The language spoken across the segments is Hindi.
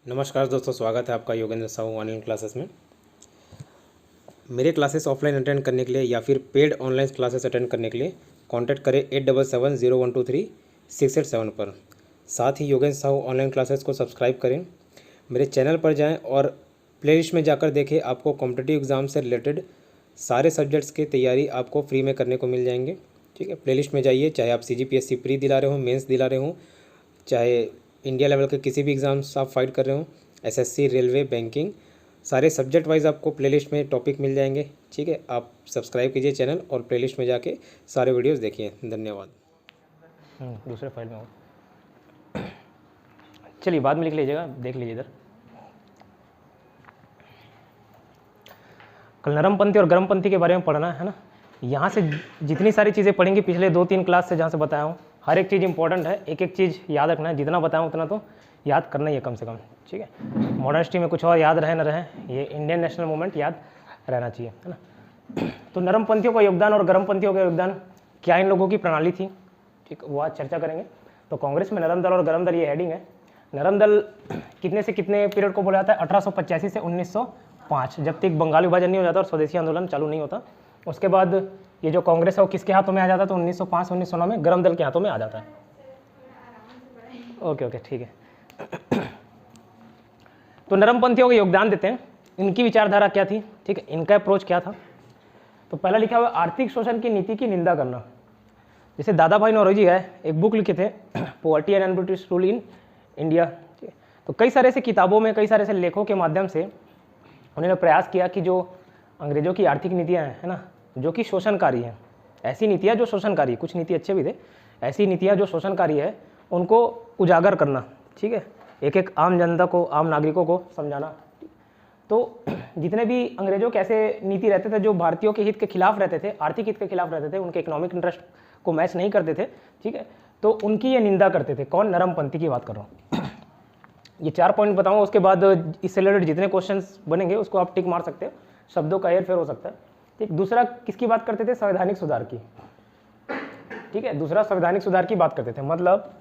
नमस्कार दोस्तों, स्वागत है आपका योगेंद्र साहू ऑनलाइन क्लासेस में। मेरे क्लासेस ऑफलाइन अटेंड करने के लिए या फिर पेड ऑनलाइन क्लासेस अटेंड करने के लिए कांटेक्ट करें 8770123687 पर। साथ ही योगेंद्र साहू ऑनलाइन क्लासेस को सब्सक्राइब करें, मेरे चैनल पर जाएं और प्लेलिस्ट में जाकर देखें। आपको कॉम्पिटिटिव एग्ज़ाम से रिलेटेड सारे सब्जेक्ट्स की तैयारी आपको फ्री में करने को मिल जाएंगे। ठीक है, प्लेलिस्ट में जाइए, चाहे आप CGPSC प्री दिला रहे हो, मेंस दिला रहे हो, चाहे इंडिया लेवल के किसी भी एग्ज़ाम्स आप फाइट कर रहे हो, SSC, रेलवे, बैंकिंग, सारे सब्जेक्ट वाइज आपको प्लेलिस्ट में टॉपिक मिल जाएंगे। ठीक है, आप सब्सक्राइब कीजिए चैनल और प्लेलिस्ट में जाके सारे वीडियोस देखिए। धन्यवाद। दूसरे फाइल में हो, चलिए बाद में लिख लीजिएगा, देख लीजिए इधर। कल नरमपंथी और गर्मपंथी के बारे में पढ़ना है ना। यहाँ से जितनी सारी चीज़ें पढ़ेंगी पिछले 2-3 क्लास से जहाँ से बताया हूँ, हर एक चीज़ इंपॉर्टेंट है, एक एक चीज़ याद रखना है। जितना बताया उतना तो याद करना ही है कम से कम। ठीक है, मॉडर्न हिस्ट्री में कुछ और याद रहे न रहे, ये इंडियन नेशनल मूवमेंट याद रहना चाहिए, है ना। तो नरमपंथियों का योगदान और गर्मपंथियों का योगदान, क्या इन लोगों की प्रणाली थी, ठीक, वो आज चर्चा करेंगे। तो कांग्रेस में नरम दल और गर्म दल, ये हेडिंग है। नरम दल कितने से कितने पीरियड को बोला जाता है? 1885 से 1905, जब तक बंगाल विभाजन नहीं हो जाता और स्वदेशी आंदोलन चालू नहीं होता। उसके बाद ये जो कांग्रेस है वो किसके हाथों में आ जाता है? तो 1905-1909 में गर्म दल के हाथों में आ जाता है। ओके, ठीक है। तो नरमपंथियों को योगदान देते हैं, इनकी विचारधारा क्या थी, ठीक है, इनका अप्रोच क्या था। तो पहला लिखा हुआ आर्थिक शोषण की नीति की निंदा करना। जैसे दादा भाई नौरोजी है, एक बुक लिखे थे, poverty and British rule in India. तो कई सारे से किताबों में, कई सारे से लेखों के माध्यम से उन्होंने प्रयास किया कि जो अंग्रेजों की आर्थिक नीतियाँ हैं, है ना, जो कि शोषणकारी हैं, ऐसी नीतियाँ जो शोषणकारी, कुछ नीति अच्छे भी थे, ऐसी नीतियाँ जो शोषणकारी है उनको उजागर करना। ठीक है, एक एक आम जनता को, आम नागरिकों को समझाना। तो जितने भी अंग्रेजों के ऐसे नीति रहते थे जो भारतीयों के हित के खिलाफ रहते थे, आर्थिक हित के खिलाफ रहते थे, उनके इकोनॉमिक इंटरेस्ट को मैच नहीं करते थे, ठीक है, तो उनकी ये निंदा करते थे। कौन? नरमपंथी की बात कर रहा हूँ। ये 4 पॉइंट बताऊंगा, उसके बाद इससे रिलेटेड जितने क्वेश्चंस बनेंगे उसको आप टिक मार सकते हो, शब्दों का हेरफेर हो सकता है। ठीक, दूसरा किसकी बात करते थे? संवैधानिक सुधार की। ठीक है, दूसरा संवैधानिक सुधार की बात करते थे, मतलब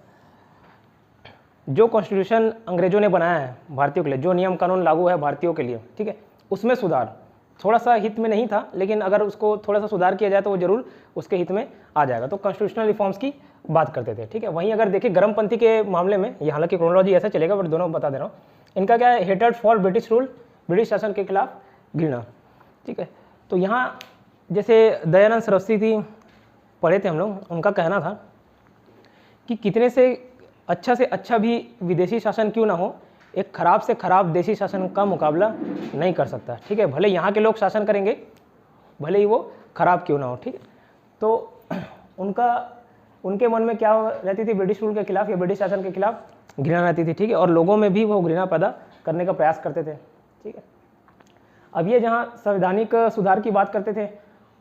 जो कॉन्स्टिट्यूशन अंग्रेजों ने बनाया है भारतीयों के लिए, जो नियम कानून लागू है भारतीयों के लिए, ठीक है, उसमें सुधार थोड़ा सा हित में नहीं था, लेकिन अगर उसको थोड़ा सा सुधार किया जाए तो वो जरूर उसके हित में आ जाएगा। तो कॉन्स्टिट्यूशनल रिफॉर्म्स की बात करते थे। ठीक है, वहीं अगर देखिए गर्मपंथी के मामले में, ये हालांकि क्रोनोलॉजी ऐसा चलेगा बट दोनों बता दे रहा हूँ, इनका क्या है? Hated for British rule, British शासन के खिलाफ घृणा। ठीक है, तो यहाँ जैसे दयानंद सरस्वती पढ़े थे हम लोग, उनका कहना था कि कितने से अच्छा भी विदेशी शासन क्यों ना हो, एक खराब से खराब देशी शासन का मुकाबला नहीं कर सकता। ठीक है, भले यहाँ के लोग शासन करेंगे, भले ही वो खराब क्यों ना हो। ठीक है, तो उनके मन में क्या रहती थी? ब्रिटिश रूल के खिलाफ या ब्रिटिश शासन के खिलाफ घृणा रहती थी। ठीक है, और लोगों में भी वो घृणा पैदा करने का प्रयास करते थे। ठीक है, अब ये जहाँ संवैधानिक सुधार की बात करते थे,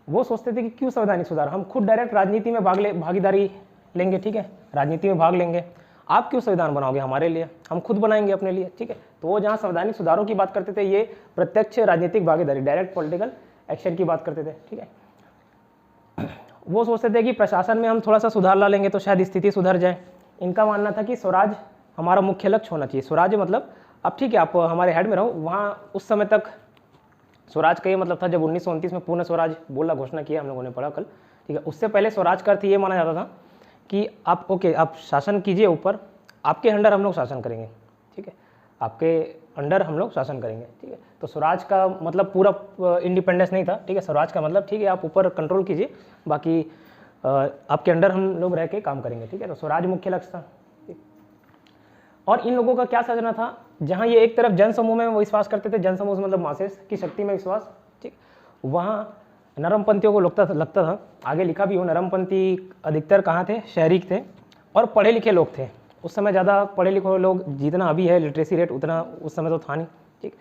वो सोचते थे कि क्यों संवैधानिक सुधार, हम खुद डायरेक्ट राजनीति में भागीदारी लेंगे। ठीक है, राजनीति में भाग लेंगे, आप क्यों संविधान बनाओगे हमारे लिए, हम खुद बनाएंगे अपने लिए। ठीक है, तो वो जहाँ संवैधानिक सुधारों की बात करते थे, ये प्रत्यक्ष राजनीतिक भागीदारी, डायरेक्ट पॉलिटिकल एक्शन की बात करते थे। ठीक है, वो सोचते थे कि प्रशासन में हम थोड़ा सा सुधार ला लेंगे तो शायद स्थिति सुधर जाए। इनका मानना था कि स्वराज हमारा मुख्य लक्ष्य होना चाहिए। स्वराज मतलब अब ठीक है, आप हमारे हेड में रहो, वहाँ उस समय तक स्वराज का ये मतलब था जब 1929 में पूर्ण स्वराज बोलना घोषणा किया, हम लोगों ने पढ़ा कल। ठीक है, उससे पहले स्वराज का अर्थ ये माना जाता था कि आप आप शासन कीजिए ऊपर, आपके अंडर हम लोग शासन करेंगे। ठीक है, आपके अंडर हम लोग शासन करेंगे। ठीक है, तो स्वराज का मतलब पूरा इंडिपेंडेंस नहीं था। ठीक है, स्वराज का मतलब ठीक है आप ऊपर कंट्रोल कीजिए, बाकी आपके अंडर हम लोग रह के काम करेंगे। ठीक है, तो स्वराज मुख्य लक्ष्य था। और इन लोगों का क्या सोचना था? जहाँ ये एक तरफ जनसमूह में वो विश्वास करते थे, जनसमूह मतलब मासेस की शक्ति में विश्वास, ठीक, वहाँ नरमपंथियों को लगता था, आगे लिखा भी हो, नरमपंथी अधिकतर कहाँ थे? शहरी थे और पढ़े लिखे लोग थे। उस समय ज़्यादा पढ़े लिखे लोग जितना अभी है लिटरेसी रेट, उतना उस समय तो था नहीं। ठीक,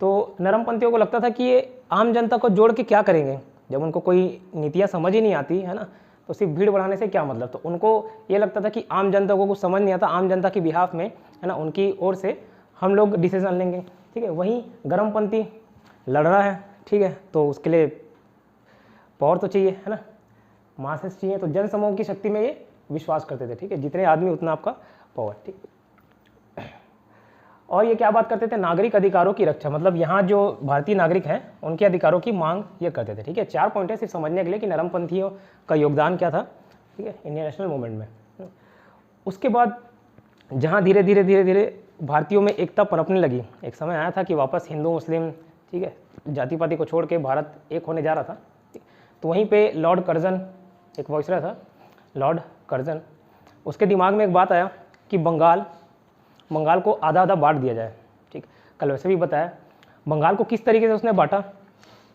तो नरमपंथियों को लगता था कि ये आम जनता को जोड़ के क्या करेंगे, जब उनको कोई नीतियाँ समझ ही नहीं आती है ना, तो सिर्फ भीड़ बढ़ाने से क्या मतलब। तो उनको ये लगता था कि आम जनता को कुछ समझ नहीं आता, आम जनता की बिहाफ में, है ना, उनकी ओर से हम लोग डिसीजन लेंगे। ठीक है, वहीं गर्मपंथी लड़ रहा है, ठीक है, तो उसके लिए पावर तो चाहिए, है ना, मासेस चाहिए, तो जनसमूह की शक्ति में ये विश्वास करते थे। ठीक है, जितने आदमी उतना आपका पावर। ठीक, और ये क्या बात करते थे, नागरिक अधिकारों की रक्षा, मतलब यहाँ जो भारतीय नागरिक हैं उनके अधिकारों की मांग ये करते थे। ठीक है, 4 पॉइंट है सिर्फ समझने के लिए कि नरमपंथियों का योगदान क्या था, ठीक है, इंडियन नेशनल मूवमेंट में। उसके बाद जहाँ धीरे धीरे भारतीयों में एकता पनपने लगी, एक समय आया था कि वापस हिंदू मुस्लिम, ठीक है, जाति पाति को छोड़ के भारत एक होने जा रहा था। तो वहीं पे लॉर्ड कर्जन एक वॉइसरॉय था, लॉर्ड कर्जन, उसके दिमाग में एक बात आया कि बंगाल को आधा आधा बांट दिया जाए। ठीक, कल वैसे भी बताया बंगाल को किस तरीके से उसने बांटा,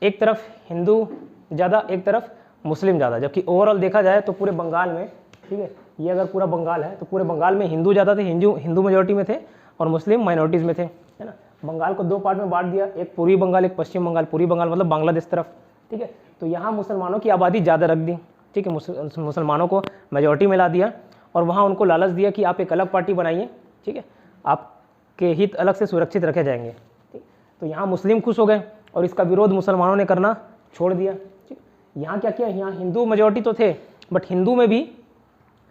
एक तरफ हिंदू ज़्यादा, एक तरफ मुस्लिम ज़्यादा, जबकि ओवरऑल देखा जाए तो पूरे बंगाल में, ठीक है, ये अगर पूरा बंगाल है तो पूरे बंगाल में हिंदू ज़्यादा थे, हिंदू मेजोरिटी में थे और मुस्लिम माइनॉरिटीज़ में थे, है ना। बंगाल को 2 पार्ट में बांट दिया, एक पूर्वी बंगाल, एक पश्चिम बंगाल। पूर्वी बंगाल मतलब बांग्लादेश तरफ, ठीक है। तो यहाँ मुसलमानों की आबादी ज़्यादा रख दी, ठीक है, मुसलमानों को मेजोरिटी में ला दिया और वहाँ उनको लालच दिया कि आप एक अलग पार्टी बनाइए, ठीक है, आपके हित अलग से सुरक्षित रखे जाएंगे। ठीक, तो यहाँ मुस्लिम खुश हो गए और इसका विरोध मुसलमानों ने करना छोड़ दिया। ठीक, यहाँ क्या किया, यहाँ हिंदू मेजोरिटी तो थे बट हिंदू में भी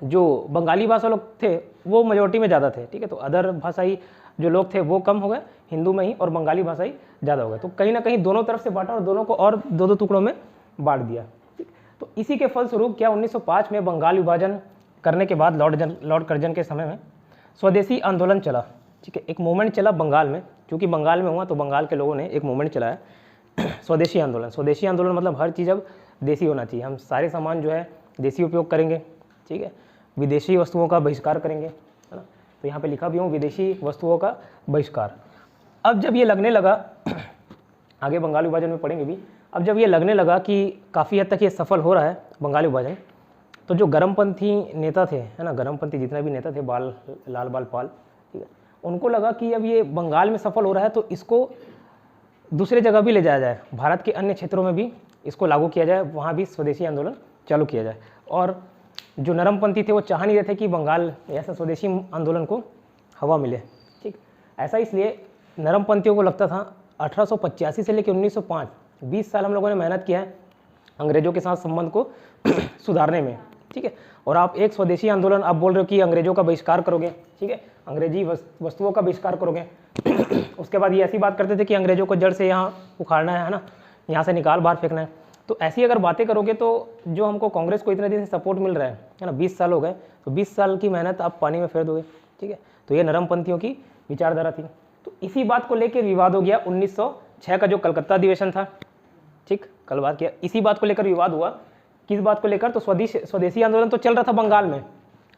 जो बंगाली भाषा लोग थे वो मेजोरिटी में ज़्यादा थे, ठीक है। तो अदर भाषाई जो लोग थे वो कम हो गए हिंदू में ही और बंगाली भाषाई ज़्यादा हो गए। तो कहीं ना कहीं दोनों तरफ से बांटा और दोनों को और 2-2 टुकड़ों में बांट दिया। ठीक, तो इसी के फलस्वरूप क्या 1905 में बंगाल विभाजन करने के बाद लॉर्ड कर्जन के समय में स्वदेशी आंदोलन चला। ठीक है, एक मूवमेंट चला बंगाल में, क्योंकि बंगाल में हुआ तो बंगाल के लोगों ने एक मूवमेंट चलाया स्वदेशी आंदोलन। स्वदेशी आंदोलन मतलब हर चीज़ अब देसी होना चाहिए, हम सारे सामान जो है देसी उपयोग करेंगे, ठीक है, विदेशी वस्तुओं का बहिष्कार करेंगे, है ना। तो यहाँ पे लिखा भी हूँ विदेशी वस्तुओं का बहिष्कार। अब जब ये लगने लगा आगे बंगाल विभाजन में पढ़ेंगे भी, अब जब ये लगने लगा कि काफ़ी हद तक ये सफल हो रहा है बंगाल विभाजन, तो जो गर्मपंथी नेता थे, है ना, गर्मपंथी जितने भी नेता थे, लाल बाल पाल, ठीक है, उनको लगा कि अब ये बंगाल में सफल हो रहा है तो इसको दूसरे जगह भी ले जाया जाए, भारत के अन्य क्षेत्रों में भी इसको लागू किया जाए, वहाँ भी स्वदेशी आंदोलन चालू किया जाए। और जो नरमपंथी थे वो चाह नहीं रहे थे कि बंगाल ऐसा स्वदेशी आंदोलन को हवा मिले। ठीक, ऐसा इसलिए नरमपंथियों को लगता था 1885 से लेकर 1905 20 साल हम लोगों ने मेहनत किया है अंग्रेजों के साथ संबंध को सुधारने में, ठीक है। और आप एक स्वदेशी आंदोलन आप बोल रहे हो कि अंग्रेजों का बहिष्कार करोगे, ठीक है, अंग्रेजी वस्तुओं का बहिष्कार करोगे उसके बाद ये ऐसी बात करते थे कि अंग्रेजों को जड़ से यहाँ उखाड़ना है ना, यहाँ से निकाल बाहर फेंकना है। तो ऐसी अगर बातें करोगे तो जो हमको कांग्रेस को इतने दिन से सपोर्ट मिल रहा है ना, 20 साल हो गए, तो 20 साल की मेहनत आप पानी में फेर दोगे, ठीक है। तो ये नरमपंथियों की विचारधारा थी। तो इसी बात को लेकर विवाद हो गया 1906 का जो कलकत्ता अधिवेशन था, ठीक, कल बात किया, इसी बात को लेकर विवाद हुआ। किस बात को लेकर, तो स्वदेशी आंदोलन तो चल रहा था बंगाल में,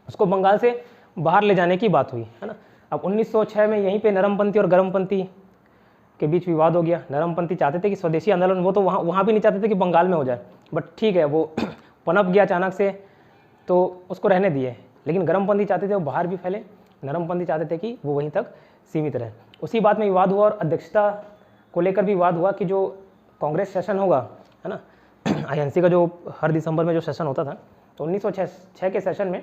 उसको बंगाल से बाहर ले जाने की बात हुई, है ना। अब 1906 में यहीं पे नरमपंथी और गर्मपंथी के बीच विवाद हो गया। नरमपंथी चाहते थे कि स्वदेशी आंदोलन, वो तो वहाँ भी नहीं चाहते थे कि बंगाल में हो जाए, बट ठीक है वो पनप गया अचानक से तो उसको रहने दिए। लेकिन गर्मपंथी चाहते थे वो बाहर भी फैले, नरमपंथी चाहते थे कि वो वहीं तक सीमित रहे। उसी बात में विवाद हुआ और अध्यक्षता को लेकर भी विवाद हुआ कि जो कांग्रेस सेशन होगा, है ना, INC का जो हर दिसंबर में जो सेशन होता था, तो 1906 के सेशन में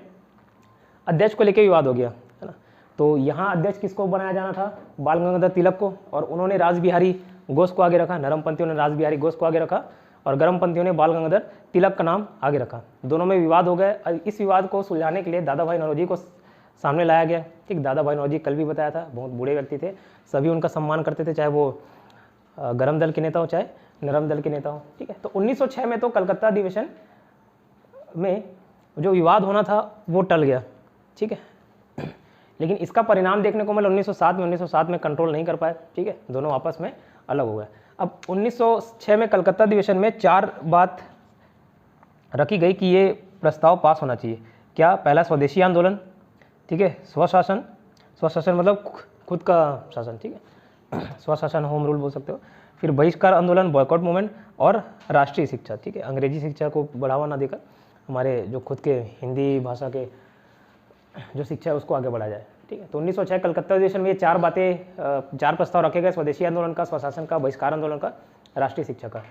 अध्यक्ष को लेकर विवाद हो गया, है ना। तो यहाँ अध्यक्ष किसको बनाया जाना था, बाल गंगाधर तिलक को, और उन्होंने रासबिहारी घोष को आगे रखा। नरमपंथियों ने रासबिहारी घोष को आगे रखा और गर्मपंथियों ने बाल गंगाधर तिलक का नाम आगे रखा। दोनों में विवाद हो गए। इस विवाद को सुलझाने के लिए दादा भाई नौरोजी को सामने लाया गया। ठीक, दादा भाई नौरोजी कल भी बताया था, बहुत बूढ़े व्यक्ति थे, सभी उनका सम्मान करते थे, चाहे वो गर्म दल के नेता हो चाहे नरम दल के नेता हो। ठीक है, तो 1906 में तो कलकत्ता अधिवेशन में जो विवाद होना था वो टल गया, ठीक है। लेकिन इसका परिणाम देखने को मिला 1907 में कंट्रोल नहीं कर पाए, ठीक है, दोनों आपस में अलग हो गए। अब 1906 में कलकत्ता अधिवेशन में 4 बात रखी गई कि ये प्रस्ताव पास होना चाहिए। क्या, पहला स्वदेशी आंदोलन, ठीक है, स्वशासन मतलब खुद का शासन, ठीक है, स्वशासन, होम रूल बोल सकते हो। फिर बहिष्कार आंदोलन, बॉयकॉट मूवमेंट, और राष्ट्रीय शिक्षा, ठीक है, अंग्रेजी शिक्षा को बढ़ावा ना देकर हमारे जो खुद के हिंदी भाषा के जो शिक्षा है उसको आगे बढ़ाया जाए, ठीक है। तो 1906 कलकत्ता अधिवेशन में ये 4 बातें, 4 प्रस्ताव रखे गए, स्वदेशी आंदोलन का, स्वशासन का, बहिष्कार आंदोलन का, राष्ट्रीय शिक्षा का।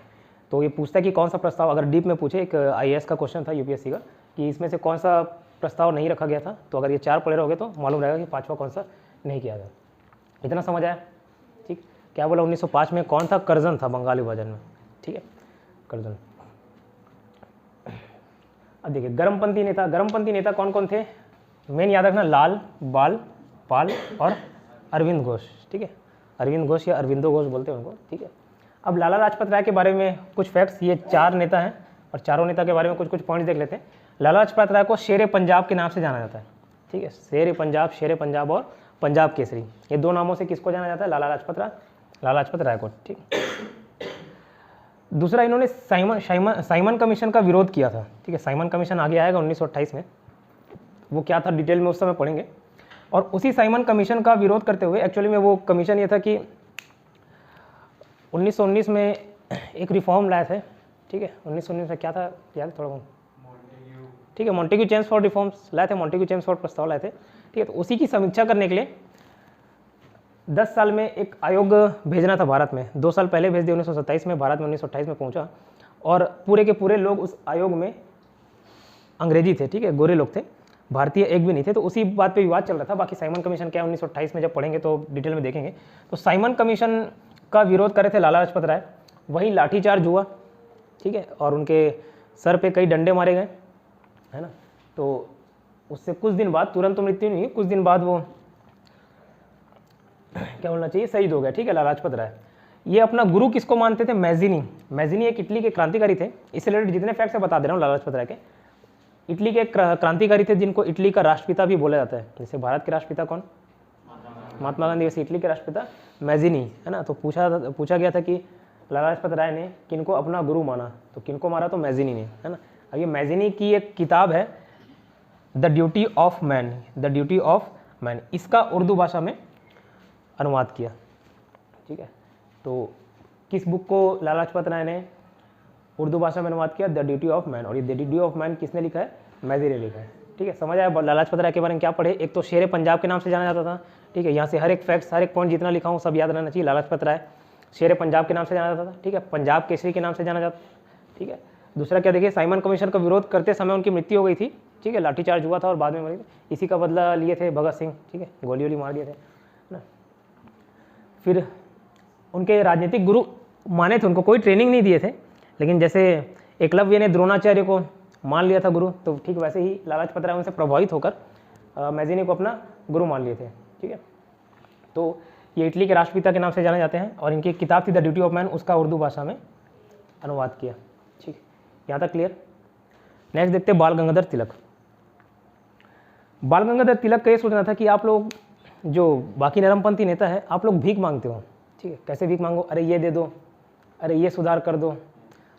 तो ये पूछता है कि कौन सा प्रस्ताव, अगर डीप में पूछे, एक IAS का क्वेश्चन था UPSC का, कि इसमें से कौन सा प्रस्ताव नहीं रखा गया था, तो अगर ये 4 पढ़े रहोगे तो मालूम रहेगा कि 5वां कौन सा नहीं किया गया। इतना समझ आया, ठीक। क्या बोला, 1905 में कौन था, कर्जन था बंगाल विभाजन में, ठीक है, कर्जन। अब देखिए गर्मपंथी नेता कौन कौन थे, मेन याद रखना, लाल बाल पाल और अरविंद घोष, ठीक है, अरविंद घोष या अरविंदो घोष बोलते हैं उनको, ठीक है। अब लाला लाजपत राय के बारे में कुछ फैक्ट्स, ये 4 नेता हैं और चारों नेता के बारे में कुछ कुछ पॉइंट्स देख लेते हैं। लाला लाजपत राय को शेर पंजाब के नाम से जाना जाता है, ठीक है, शेर पंजाब और पंजाब केसरी, ये 2 नामों से किसको जाना जाता है? लाला लाजपत राय को, ठीक। दूसरा, इन्होंने साइमन कमीशन का विरोध किया था, ठीक है। साइमन कमीशन आगे आएगा 1928 में, वो क्या था डिटेल में उस समय पढ़ेंगे। और उसी साइमन कमीशन का विरोध करते हुए, एक्चुअली में वो कमीशन ये था कि 1919 में एक रिफॉर्म लाए थे, ठीक है। 1919 में क्या था याद है थोड़ा बहुत? ठीक है, मॉन्टेग्यू चेम्सफोर्ड रिफॉर्म्स लाए थे, मॉन्टेग्यू चेम्सफोर्ड प्रस्ताव लाए थे, ठीक है। तो उसी की समीक्षा करने के लिए 10 साल में एक आयोग भेजना था भारत में। 2 साल पहले भेज दिया 1927 में, भारत में 1928 में पहुंचा। और पूरे के पूरे लोग उस आयोग में अंग्रेजी थे, ठीक है, गोरे लोग थे, भारतीय एक भी नहीं थे। तो उसी बात पे विवाद चल रहा था। बाकी साइमन कमीशन क्या 1928 में जब पढ़ेंगे तो डिटेल में देखेंगे। तो साइमन कमीशन का विरोध करे थे लाला लाजपत राय, वहीं लाठीचार्ज हुआ, ठीक है, और उनके सर पे कई डंडे मारे गए, है ना। तो उससे कुछ दिन बाद, तुरंत तो मृत्यु नहीं हुई, कुछ दिन बाद वो क्या बोलना चाहिए, शहीद हो गया, ठीक है, लाला लाजपत राय। ये अपना गुरु किसको मानते थे? मैजिनी। मैजिनी एक इटली के क्रांतिकारी थे। इससे रिलेटेड जितने फैक्ट्स मैं बता दे रहा हूँ लाला लाजपत राय के, इटली के क्रांतिकारी थे जिनको इटली का राष्ट्रपिता भी बोला जाता है। जैसे भारत के राष्ट्रपिता कौन? महात्मा गांधी। वैसे इटली के राष्ट्रपिता मैजिनी, है ना। तो पूछा गया था कि लाला लाजपत राय ने किनको अपना गुरु माना, तो किनको मारा? तो मैजिनी ने, है ना। अब ये मैजिनी की एक किताब है the duty of man, the duty of man, इसका उर्दू भाषा में अनुवाद किया, ठीक है। तो किस बुक को लाला लाजपत राय ने उर्दू भाषा में अनुवाद किया? The duty of man. और ये द ड्यूटी ऑफ मैन किसने लिखा है? मैजिनी ने लिखा है, ठीक है। समझ आया लाला लाजपत राय के बारे में क्या पढ़े? एक तो शेर पंजाब के नाम से जाना जाता था, ठीक है। यहाँ से हर एक फैक्ट्स, हर एक पॉइंट जितना लिखा हूँ सब याद रहना चाहिए। लाला लाजपत राय शेर पंजाब के नाम से जाना जाता था, ठीक है, पंजाब केसरी के नाम से जाना जाता, ठीक है। दूसरा क्या देखिए, साइमन कमीशन का विरोध करते समय उनकी मृत्यु हो गई थी, ठीक है, लाठीचार्ज हुआ था और बाद में मर गए। इसी का बदला लिए थे भगत सिंह, ठीक है, गोली वोली मार दिए थे ना। फिर उनके राजनीतिक गुरु माने थे, उनको कोई ट्रेनिंग नहीं दिए थे, लेकिन जैसे एकलव्य ने द्रोणाचार्य को मान लिया था गुरु, तो ठीक वैसे ही लाला लाजपत राय उनसे प्रभावित होकर मैजिनी को अपना गुरु मान लिए थे, ठीक है। तो ये इटली के राष्ट्रपिता के नाम से जाने जाते हैं और इनकी किताब थी द ड्यूटी ऑफ मैन, उसका उर्दू भाषा में अनुवाद किया, ठीक है। यहाँ तक क्लियर। नेक्स्ट देखते हैं बाल गंगाधर तिलक। बाल गंगाधर तिलक का ये सोचना था कि आप लोग जो बाकी नरमपंथी नेता है, आप लोग भीख मांगते हो, ठीक है। कैसे भीख मांगो? अरे ये दे दो, अरे ये सुधार कर दो।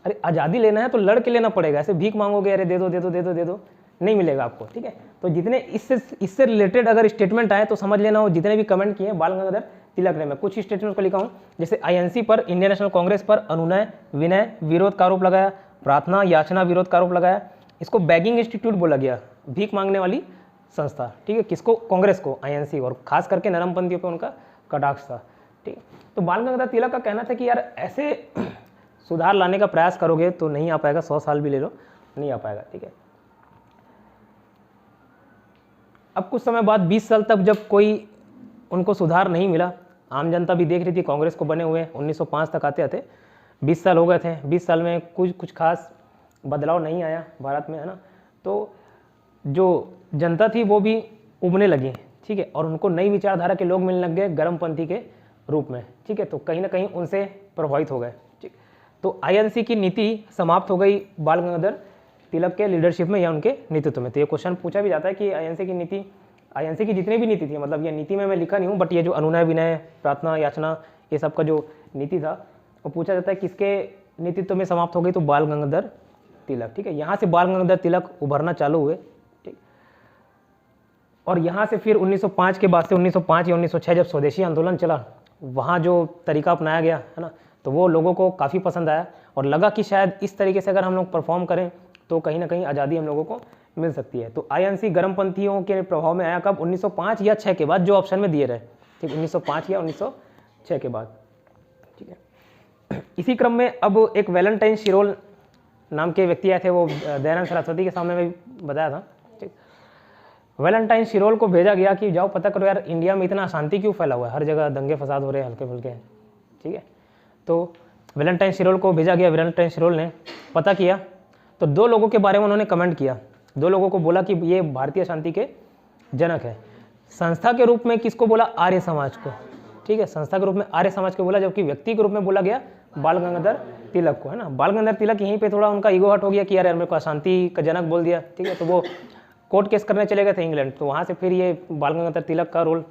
अरे आज़ादी लेना है तो लड़ के लेना पड़ेगा, ऐसे भीख मांगोगे अरे दे दो दे दो दे दो दे दो, नहीं मिलेगा आपको, ठीक है। तो जितने इससे रिलेटेड अगर स्टेटमेंट आए तो समझ लेना हो, जितने भी कमेंट किए बाल गंगाधर तिलक ने। मैं कुछ स्टेटमेंट को लिखा हूँ, जैसे आईएनसी पर, इंडियन नेशनल कांग्रेस पर अनुनय विनय विरोध का आरोप लगाया, प्रार्थना याचना विरोध का आरोप लगाया। इसको बैगिंग इंस्टीट्यूट बोला गया, भीख मांगने वाली संस्था, ठीक है। किसको? कांग्रेस को, आईएनसी, और खास करके नरमपंथियों पर उनका कटाक्ष था, ठीक है। तो बाल गंगाधर तिलक का कहना था कि यार ऐसे सुधार लाने का प्रयास करोगे तो नहीं आ पाएगा, 100 साल भी ले लो नहीं आ पाएगा, ठीक है। अब कुछ समय बाद 20 साल तक जब कोई उनको सुधार नहीं मिला, आम जनता भी देख रही थी कांग्रेस को बने हुए, 1905 तक आते आते 20 साल हो गए थे। 20 साल में कुछ खास बदलाव नहीं आया भारत में, है ना। तो जो जनता थी वो भी उबने लगी, ठीक है, और उनको नई विचारधारा के लोग मिलने लग गए गर्मपंथी के रूप में, ठीक है। तो कहीं ना कहीं उनसे प्रभावित हो गए, ठीक। तो आईएनसी की नीति समाप्त हो गई बाल गंगाधर तिलक के लीडरशिप में या उनके नेतृत्व में। तो ये क्वेश्चन पूछा भी जाता है कि आईएनसी की नीति, आईएनसी की जितनी भी नीति थी, मतलब ये नीति में मैं लिखा नहीं हूँ, बट ये जो अनुनय विनय प्रार्थना याचना ये सब का जो नीति था वो पूछा जाता है किसके नेतृत्व में समाप्त हो गई? तो बाल गंगाधर तिलक, ठीक है। यहाँ से बाल गंगाधर तिलक उभरना चालू हुए, ठीक। और यहाँ से फिर 1905 के बाद से 1905 या 1906 जब स्वदेशी आंदोलन चला, वहाँ जो तरीका अपनाया गया, है ना, तो वो लोगों को काफ़ी पसंद आया और लगा कि शायद इस तरीके से अगर हम लोग परफॉर्म करें तो कहीं ना कहीं आज़ादी हम लोगों को मिल सकती है। तो आईएनसी गर्मपंथियों के प्रभाव में आया कब? 1905 या 6 के बाद, जो ऑप्शन में दिए रहे, ठीक, 1905 या 1906 के बाद, ठीक है। इसी क्रम में अब एक वैलेंटाइन शिरोल नाम के व्यक्ति आए थे, वो दयानंद सरस्वती के सामने में बताया था, ठीक। वैलेंटाइन शिरोल को भेजा गया कि जाओ पता करो यार इंडिया में इतना अशांति क्यों फैला हुआ है, हर जगह दंगे फसाद हो रहे हैं हल्के फुल्के, ठीक है। तो वैलेंटाइन शिरोल को भेजा गया। वैलेंटाइन शिरोल ने पता किया तो 2 लोगों के बारे में उन्होंने कमेंट किया, 2 लोगों को बोला कि ये भारतीय शांति के जनक है। संस्था के रूप में किसको बोला? आर्य समाज को, ठीक है, संस्था के रूप में आर्य समाज को बोला, जबकि व्यक्ति के रूप में बोला गया बाल गंगाधर तिलक को, है ना। बाल गंगाधर तिलक यहीं पे थोड़ा उनका ईगो हट हो गया कि यार मेरे को अशांति का जनक बोल दिया, ठीक है, तो वो कोर्ट केस करने चले गए थे इंग्लैंड, तो वहाँ से फिर ये बाल गंगाधर तिलक का रोल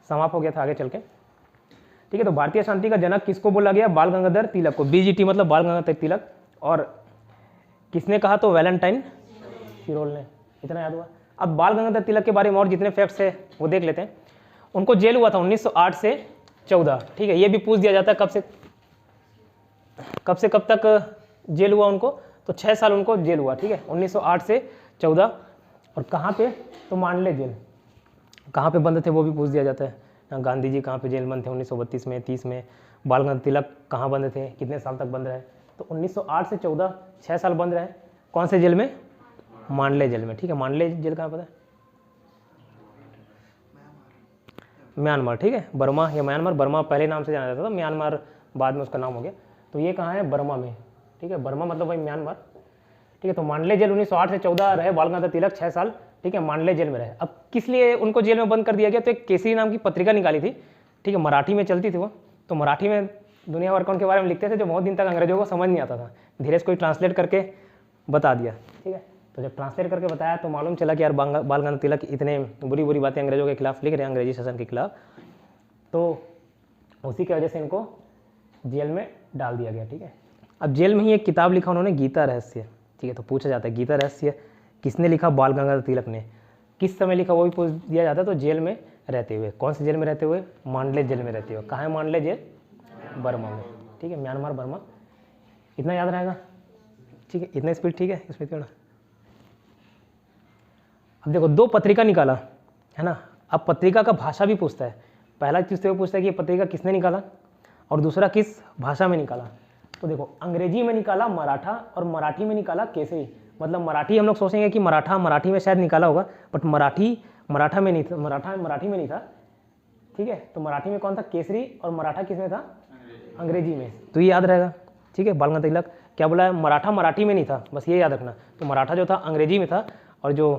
समाप्त हो गया था आगे चल के, ठीक है। तो भारतीय शांति का जनक किसको बोला गया? बाल गंगाधर तिलक को, बीजीटी मतलब बाल गंगाधर तिलक। और किसने कहा? तो वैलेंटाइन फिरोल ने, इतना याद हुआ। अब बाल गंगाधर तिलक के बारे में और जितने फैक्ट्स है वो देख लेते हैं। उनको जेल हुआ था 1908 से 14, ठीक है, ये भी पूछ दिया जाता है कब से कब तक जेल हुआ उनको, तो 6 साल उनको जेल हुआ, ठीक है, 1908 से 14। और कहाँ पे? तो मांडले जेल। कहाँ पे बंद थे वो भी पूछ दिया जाता है। गांधी जी कहाँ पे जेल बंद थे 1932 में, 30 में? बाल गंगाधर तिलक कहाँ बंद थे, कितने साल तक बंद रहे? तो 1908 से 14 6 साल बंद रहे। कौन से जेल में? मांडले जेल में, ठीक है। मांडले जेल कहाँ पता है? म्यांमार, ठीक है, बर्मा या म्यांमार, बर्मा पहले नाम से जाना जाता था, म्यांमार बाद में उसका नाम हो गया। तो ये कहाँ है? बर्मा में, ठीक है, बर्मा मतलब वही म्यांमार, ठीक है। तो मांडले जेल 1908 से 14 रहे बाल गंगाधर तिलक 6 साल, ठीक है, मांडले जेल में रहे। अब किस लिए उनको जेल में बंद कर दिया गया? तो एक केसरी नाम की पत्रिका निकाली थी, ठीक है, मराठी में चलती थी वो, तो मराठी में दुनिया भर के उनके बारे में लिखते थे, जो बहुत दिन तक अंग्रेजों को समझ नहीं आता था। धीरे से कोई ट्रांसलेट करके बता दिया, ठीक है। तो जब ट्रांसलेट करके बताया तो मालूम चला कि यार बाल गंगाधर तिलक इतने बुरी बुरी बातें अंग्रेजों के खिलाफ लिख रहे हैं, अंग्रेजी शासन के खिलाफ, तो उसी की वजह से इनको जेल में डाल दिया गया, ठीक है। अब जेल में ही एक किताब लिखा उन्होंने, गीता रहस्य, ठीक है। तो पूछा जाता है गीता रहस्य किसने लिखा? बाल गंगाधर तिलक ने। किस समय लिखा वो भी पूछ दिया जाता है। तो जेल में रहते हुए। कौन से जेल में रहते हुए? मांडले जेल में रहते हुए। कहाँ है मांडले जेल? बर्मा में, ठीक है, म्यांमार बर्मा। इतना याद रहेगा, ठीक है, इतना स्पीड, ठीक है, इसमें थोड़ा। अब देखो 2 पत्रिका निकाला, है ना। अब पत्रिका का भाषा भी पूछता है। पहला चीज़ तो ये पूछता है कि ये पत्रिका किसने निकाला, और दूसरा किस भाषा में निकाला। तो देखो अंग्रेजी में निकाला मराठा, और मराठी में निकाला केसरी। मतलब मराठी हम लोग सोचेंगे कि मराठी में शायद निकाला होगा, बट मराठा में नहीं था, मराठी में नहीं था, ठीक है। तो मराठी में कौन था? केसरी। और मराठा किस में था? अंग्रेजी में। तो ये याद रहेगा, ठीक है। बाल गंगाधर तिलक क्या बोला है? मराठी में नहीं था, बस ये याद रखना। तो मराठा जो था अंग्रेजी में था, और जो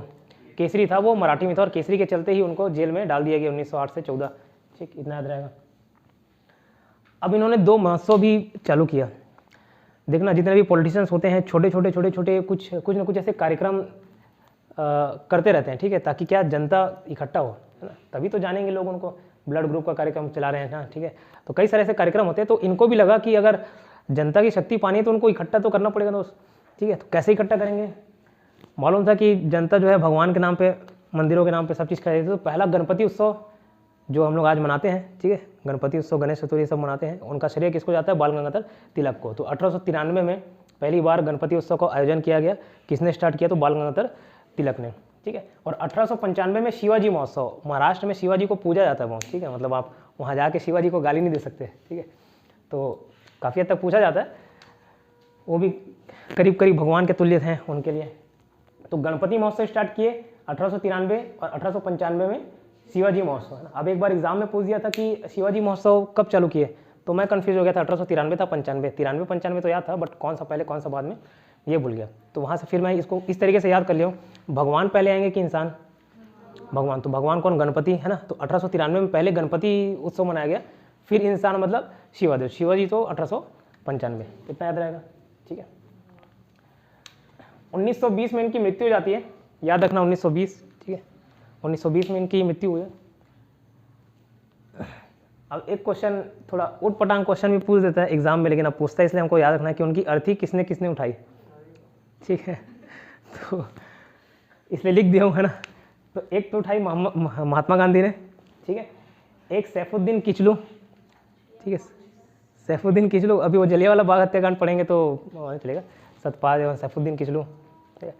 केसरी था वो मराठी में था, और केसरी के चलते ही उनको जेल में डाल दिया गया 1908 से 14, ठीक, इतना याद रहेगा। अब इन्होंने 2 महोत्सव भी चालू किया। देखना जितने भी पॉलिटिशियंस होते हैं छोटे छोटे कुछ ना कुछ ऐसे कार्यक्रम करते रहते हैं, ठीक है, ताकि क्या जनता इकट्ठा हो, है ना, तभी तो जानेंगे लोग उनको। ब्लड ग्रुप का कार्यक्रम चला रहे हैं ना, ठीक है। तो कई सारे ऐसे कार्यक्रम होते हैं, तो इनको भी लगा कि अगर जनता की शक्ति पानी है तो उनको इकट्ठा तो करना पड़ेगा दोस्त, ठीक है। तो कैसे इकट्ठा करेंगे? मालूम था कि जनता जो है भगवान के नाम पे, मंदिरों के नाम पे सब चीज़ कर रही थी। तो पहला गणपति उत्सव जो हम लोग आज मनाते हैं, ठीक है, गणपति उत्सव, गणेश चतुर्थी सब मनाते हैं, उनका श्रेय किसको जाता है? बाल गंगाधर तिलक को। तो 1893 में पहली बार गणपति उत्सव का आयोजन किया गया। किसने स्टार्ट किया? तो बाल गंगाधर तिलक ने, ठीक है। और 1895 में शिवाजी महोत्सव, महाराष्ट्र में शिवाजी को पूजा जाता है बहुत, ठीक है, मतलब आप वहाँ जाके शिवाजी को गाली नहीं दे सकते, ठीक है। तो काफ़ी हद तक पूछा जाता है, वो भी करीब करीब भगवान के तुल्य हैं उनके लिए। तो गणपति महोत्सव स्टार्ट किए 1893, और 1895 में शिवाजी महोत्सव, है ना। अब एक बार एग्जाम में पूछ दिया था कि शिवाजी महोत्सव कब चालू किए, तो मैं कंफ्यूज हो गया था, 1893 था 95 तो याद था, बट कौन सा पहले कौन सा बाद में ये भूल गया। तो वहाँ से फिर मैं इसको इस तरीके से याद कर लिया हूँ, भगवान पहले आएंगे कि इंसान? भगवान। तो भगवान कौन? गणपति, है ना। तो 1893 में पहले गणपति उत्सव मनाया गया, फिर इंसान मतलब शिवादेव, शिवाजी तो 1895, इतना याद रहेगा, ठीक है। 1920 में इनकी मृत्यु हो जाती है, याद रखना 1920, ठीक है, 1920 में इनकी मृत्यु हुई है। अब एक क्वेश्चन थोड़ा उट पटांग क्वेश्चन भी पूछ देता है एग्जाम में, लेकिन अब पूछता है इसलिए हमको याद रखना है कि उनकी अर्थी किसने किसने उठाई, ठीक है। तो इसलिए लिख दिया हूँ, है ना। तो एक तो उठाई महात्मा गांधी ने, ठीक है, एक सैफुद्दीन किचलू, ठीक है, सैफुद्दीन किचलू, अभी वो जलियांवाला बाग हत्याकांड पढ़ेंगे तो चलेगा, सतपाल एवं सैफुद्दीन किचलू, ठीक है।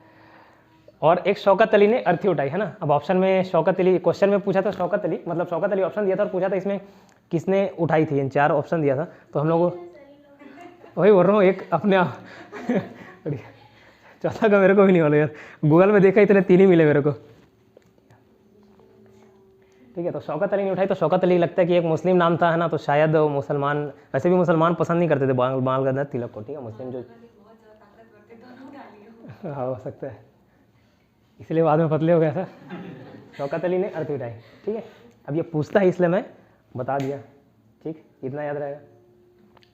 और एक शौकत अली ने अर्थी उठाई, है ना। अब ऑप्शन में शौकत अली, क्वेश्चन में पूछा था शौकत अली, मतलब शौकत अली ऑप्शन दिया था और पूछा था इसमें किसने उठाई थी, इन 4 ऑप्शन दिया था। तो हम लोग वही बोल रहा हूँ, एक अपने आप चौथा का मेरे को भी नहीं मालूम यार, गूगल में देखा इतने 3 ही मिले मेरे को, ठीक है। तो शौकत अली ने उठाई, तो शौकत अली लगता है कि एक मुस्लिम नाम था, है ना, तो शायद मुसलमान, वैसे भी मुसलमान पसंद नहीं करते थे बाल गंगाधर तिलक को, ठीक है, मुस्लिम जो, हाँ हो सकता है, इसलिए बाद में पतले हो गया था। शौकत अली ने अर्थ मिटाई। ठीक है, अब ये पूछता है इसलिए मैं बता दिया। ठीक, इतना याद रहेगा।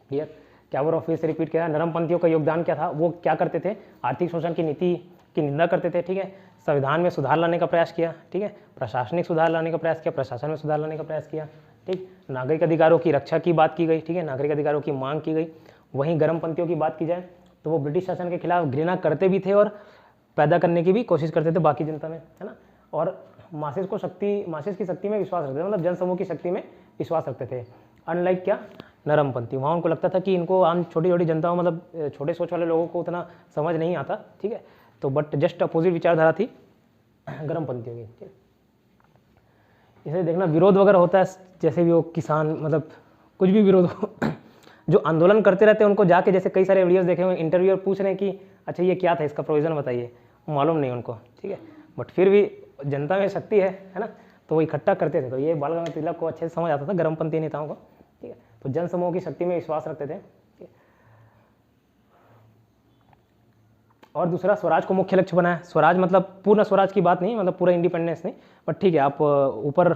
क्लियर। क्या वो फिर से रिपीट किया, नरमपंथियों का योगदान क्या था, वो क्या करते थे, आर्थिक शोषण की नीति की निंदा करते थे। ठीक है, संविधान में सुधार लाने का प्रयास किया। ठीक है, प्रशासनिक सुधार लाने का प्रयास किया, प्रशासन में सुधार लाने का प्रयास किया। ठीक, नागरिक अधिकारों की रक्षा की बात की गई। ठीक है, नागरिक अधिकारों की मांग की गई। वहीं गर्मपंथियों की बात की जाए तो वो ब्रिटिश शासन के खिलाफ घृणा करते भी थे और पैदा करने की भी कोशिश करते थे बाकी जनता में, है ना। और मासेस की शक्ति में विश्वास रखते थे, मतलब जनसमूह की शक्ति में विश्वास रखते थे। अनलाइक क्या, नरमपंथी, वहाँ उनको लगता था कि इनको आम छोटी छोटी जनताओं, मतलब छोटे सोच वाले लोगों को उतना समझ नहीं आता। ठीक है, तो बट जस्ट अपोजिट विचारधारा थी गर्मपंथियों की। ठीक है, इसे देखना विरोध वगैरह होता है, जैसे भी हो किसान, मतलब कुछ भी विरोध हो जो आंदोलन करते रहते हैं उनको जाके, जैसे कई सारे वीडियोस देखे हुए, इंटरव्यूअर पूछ रहे हैं कि अच्छा ये क्या था, इसका प्रोविज़न बताइए, मालूम नहीं उनको। ठीक है, बट फिर भी जनता में शक्ति है ना, तो वो इकट्ठा करते थे। तो ये बाल गंगाधर तिलक को अच्छे से समझ आता था गर्मपंथी नेताओं को। ठीक है, तो जन समूह की शक्ति में विश्वास रखते थे। और दूसरा, स्वराज को मुख्य लक्ष्य बनाया। स्वराज मतलब पूर्ण स्वराज की बात नहीं, मतलब पूरा इंडिपेंडेंस नहीं, बट ठीक है आप ऊपर,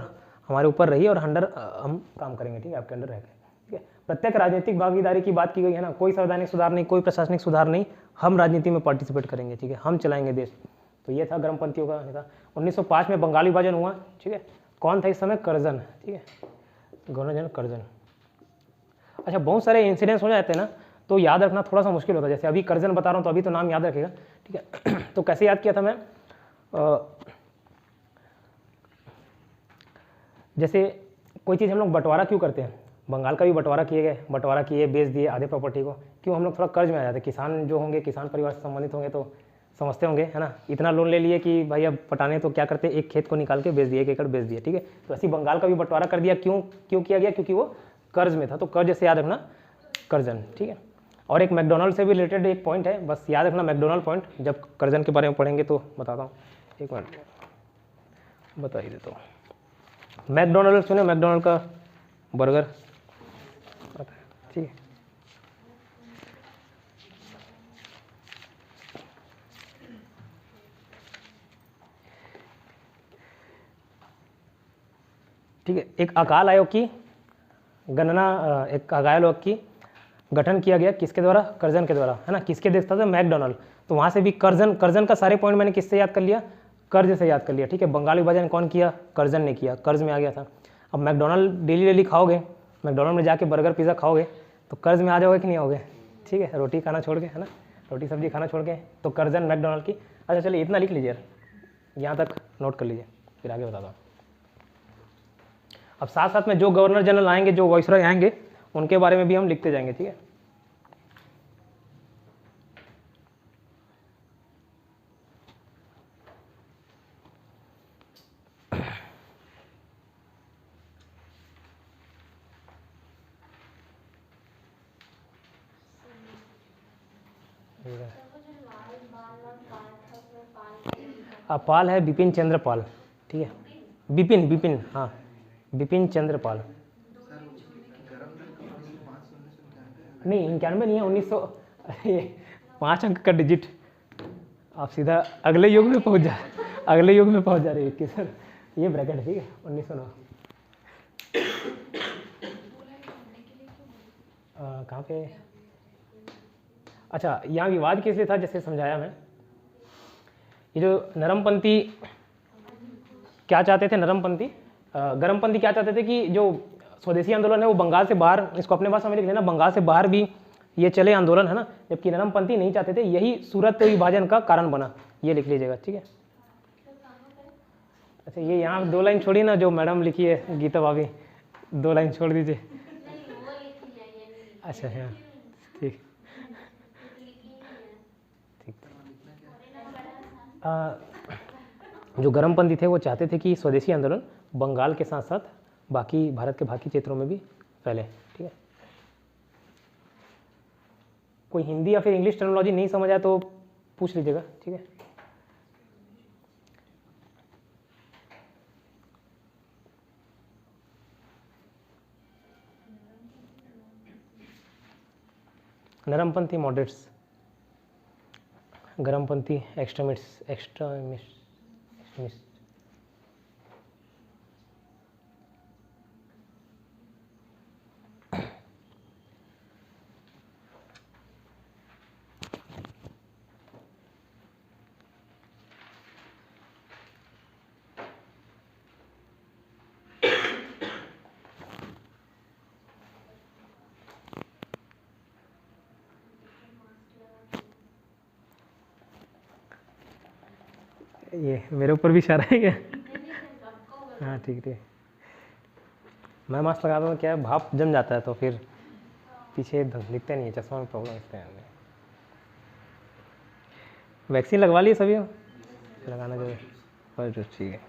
हमारे ऊपर रहिए और अंडर हम काम करेंगे। ठीक है, आपके अंडर रहकर। ठीक है, प्रत्येक राजनीतिक भागीदारी की बात की गई है ना, कोई संवैधानिक सुधार नहीं, कोई प्रशासनिक सुधार नहीं, हम राजनीति में पार्टिसिपेट करेंगे। ठीक है, हम चलाएंगे देश। तो ये था गर्मपंथियों का नेता। 1905 में बंगाल विभाजन हुआ। ठीक है, कौन था इस समय, कर्जन। ठीक है, गवर्नर जनरल कर्जन। अच्छा, बहुत सारे इंसिडेंट्स हो जाते हैं ना, तो याद रखना थोड़ा सा मुश्किल होता है। जैसे अभी कर्जन बता रहा हूँ तो अभी तो नाम याद रखेगा। ठीक है, तो कैसे याद किया था मैं, जैसे कोई चीज़ हम लोग बंटवारा क्यों करते हैं, बंगाल का भी बंटवारा किए, बेच दिए आधे प्रॉपर्टी को, क्यों, हम लोग थोड़ा कर्ज में आ जाते हैं। किसान जो होंगे, किसान परिवार से संबंधित होंगे तो समझते होंगे, है ना, इतना लोन ले लिए कि भाई अब पटाने, तो क्या करते, एक खेत को निकाल के बेच दिए, 1 एकड़ बेच दिए। ठीक है, तो ऐसे बंगाल का भी बंटवारा कर दिया। क्यों किया गया, क्योंकि वो कर्ज में था। तो कर्ज से याद रखना कर्जन। ठीक है, और एक मैकडोनल्ड से भी रिलेटेड एक पॉइंट है, बस याद रखना मैकडोनल्ड पॉइंट, जब कर्जन के बारे में पढ़ेंगे तो बताता हूँ। एक मिनट बता ही देता हूँ। मैकडोनल्ड सुने, मैकडोनल्ड का बर्गर। ठीक है, ठीक है, एक अकाल आयोग की गणना, एक अकाल आयोग की गठन किया गया, किसके द्वारा, कर्जन के द्वारा, है ना। किसके देखता था, मैकडोनल्ड। तो वहाँ से भी कर्जन का सारे पॉइंट मैंने किससे याद कर लिया, कर्ज से याद कर लिया। ठीक है, बंगाल विभाजन कौन किया, कर्जन ने किया, कर्ज में आ गया था। अब मैकडोनल्ड डेली खाओगे, मैकडोनल्ड में जाके बर्गर पिज़्ज़ा खाओगे तो कर्ज में आ जाओगे कि नहीं आओगे। ठीक है, रोटी खाना छोड़ के, है ना, रोटी सब्जी खाना छोड़ के, तो कर्जन मैकडोनल्ड की। अच्छा चलिए इतना लिख लीजिए, यहाँ तक नोट कर लीजिए, फिर आगे बताता हूँ। अब साथ साथ में जो गवर्नर जनरल आएंगे, जो वाइसरॉय आएंगे, उनके बारे में भी हम लिखते जाएंगे। ठीक है, पाल है बिपिन चंद्र पाल। ठीक है, बिपिन, हाँ, बिपिन चंद्र पाल। नहीं 91 नहीं है, 1900। 5 अंक का डिजिट, आप सीधा अगले युग में पहुंच जा रहे हैं कि सर ये ब्रैकेट। ठीक है, 1909। कहाँ पे, अच्छा यहाँ विवाद किस लिए था, जैसे समझाया मैं। ये जो नरमपंथी क्या चाहते थे, गर्मपंथी क्या चाहते थे कि जो स्वदेशी आंदोलन है वो बंगाल से बाहर, इसको अपने भाषा में लिख लेना, बंगाल से बाहर भी ये चले आंदोलन, है ना। जबकि नरमपंथी नहीं चाहते थे, यही सूरत विभाजन का कारण बना, ये लिख लीजिएगा। ठीक है, अच्छा ये यहाँ 2 लाइन छोड़ी ना, जो मैडम लिखी है गीता भाभी, 2 लाइन छोड़ दीजिए। अच्छा हाँ, ठीक ठीक। जो गर्मपंथी थे वो चाहते थे कि स्वदेशी आंदोलन बंगाल के साथ साथ बाकी भारत के बाकी क्षेत्रों में भी फैले। ठीक है, कोई हिंदी या फिर इंग्लिश टर्मिनोलॉजी नहीं समझ आया तो पूछ लीजिएगा। ठीक है, नरमपंथी मॉडरेट्स, गर्मपंथी एक्सट्रीमिस्ट। ये मेरे ऊपर भी इशारा है क्या? हाँ ठीक ठीक। मैं मास्क लगाता हूँ, क्या है भाप जम जाता है तो फिर पीछे दिखते नहीं है, चश्मा में प्रॉब्लम दिखते हैं। वैक्सीन लगवा लिए सभी हो? लगाना जरूर। बस ठीक है।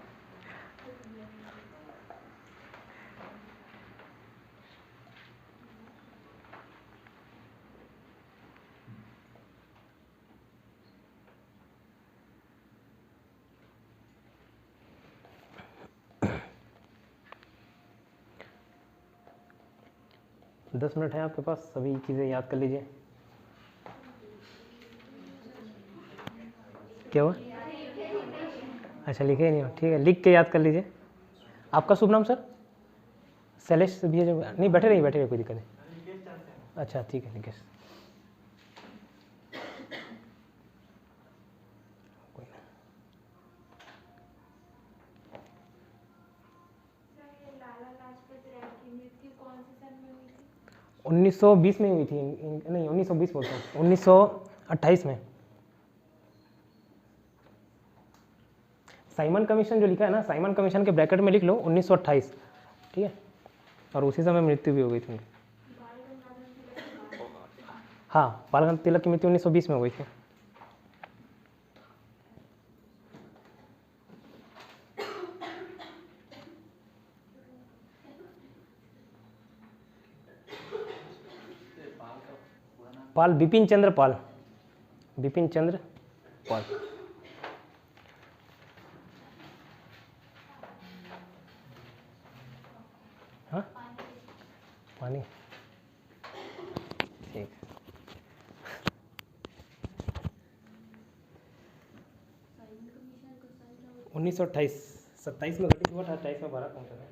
दस मिनट है आपके पास, सभी चीज़ें याद कर लीजिए। क्या हुआ? अच्छा लिखे ही नहीं हो, ठीक है, लिख के याद कर लीजिए। आपका शुभ नाम सर? शैलेश भी है जो? नहीं बैठे रहिए, कोई दिक्कत नहीं। अच्छा ठीक है, निकेश। कोई ना। 1920 में हुई थी, नहीं 1920 बोलता हूँ, 1928 में। साइमन कमीशन जो लिखा है ना, साइमन कमीशन के ब्रैकेट में लिख लो 1928, ठीक है। और उसी समय मृत्यु भी हो गई थी। हाँ, बाल गंगाधर तिलक की मृत्यु 1920 में हो गई थी। पाल, बिपिन चंद्र पाल, बिपिन चंद्र पाल। हाँ पानी, ठीक। 1928, 27 में घटित हुआ था, 28 में भारत पहुंचा था।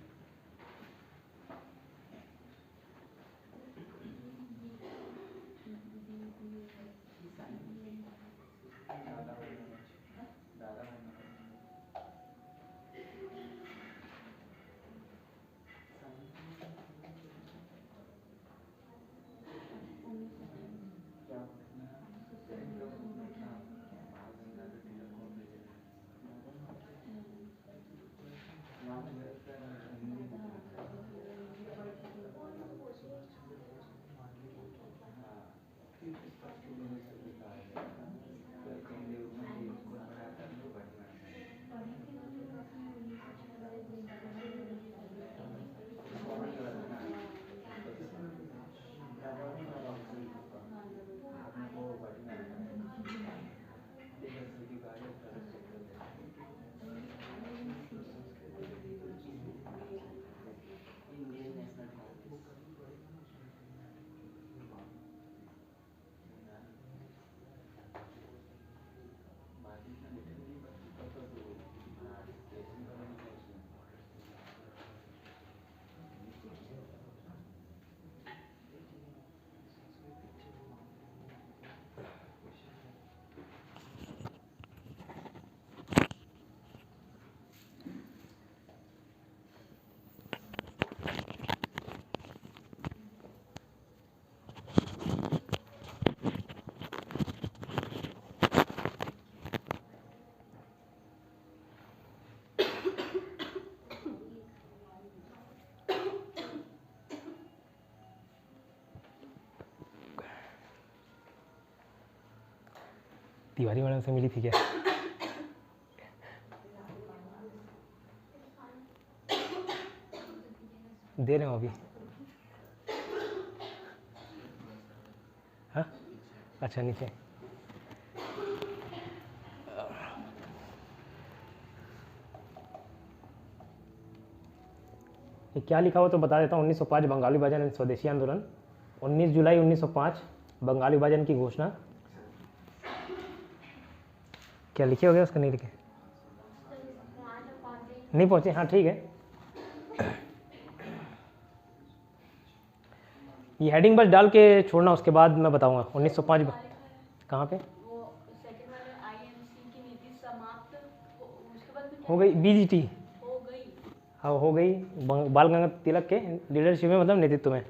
तिवारी मैडम से मिली थी क्या? दे रहे हो अभी? हाँ अच्छा, नीचे। ये क्या लिखा हुआ तो बता देता हूँ। 1905 बंगाली विभाजन एवं स्वदेशी आंदोलन, 19 जुलाई 1905 बंगाली विभाजन की घोषणा। क्या लिखे हो गया उसका? नहीं लिखे, नहीं पहुँचे, हाँ ठीक है। ये हेडिंग बस डाल के छोड़ना, उसके बाद मैं बताऊंगा। 1905 कहाँ पे हो गई? बीजीटी हाँ हो गई, बाल गंगाधर तिलक के लीडरशिप में, मतलब नेतृत्व में।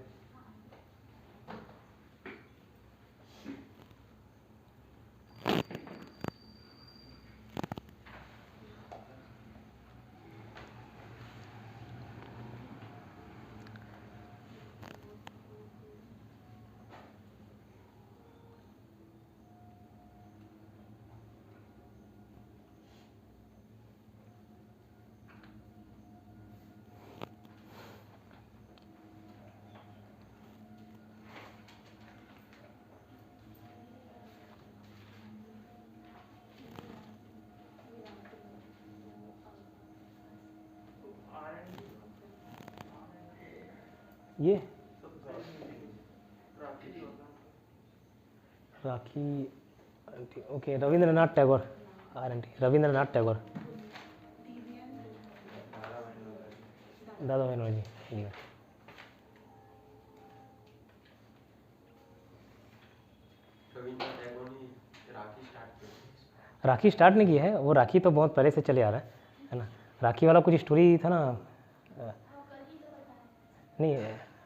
ये Rakhi aunty, okay, Rabindranath Tagore, R N T, Rabindranath Tagore, Dadabhai Naoroji, ठीक है। राखी स्टार्ट नहीं की है वो, राखी तो बहुत पहले से चले आ रहा है ना। राखी वाला कुछ स्टोरी था ना, नहीं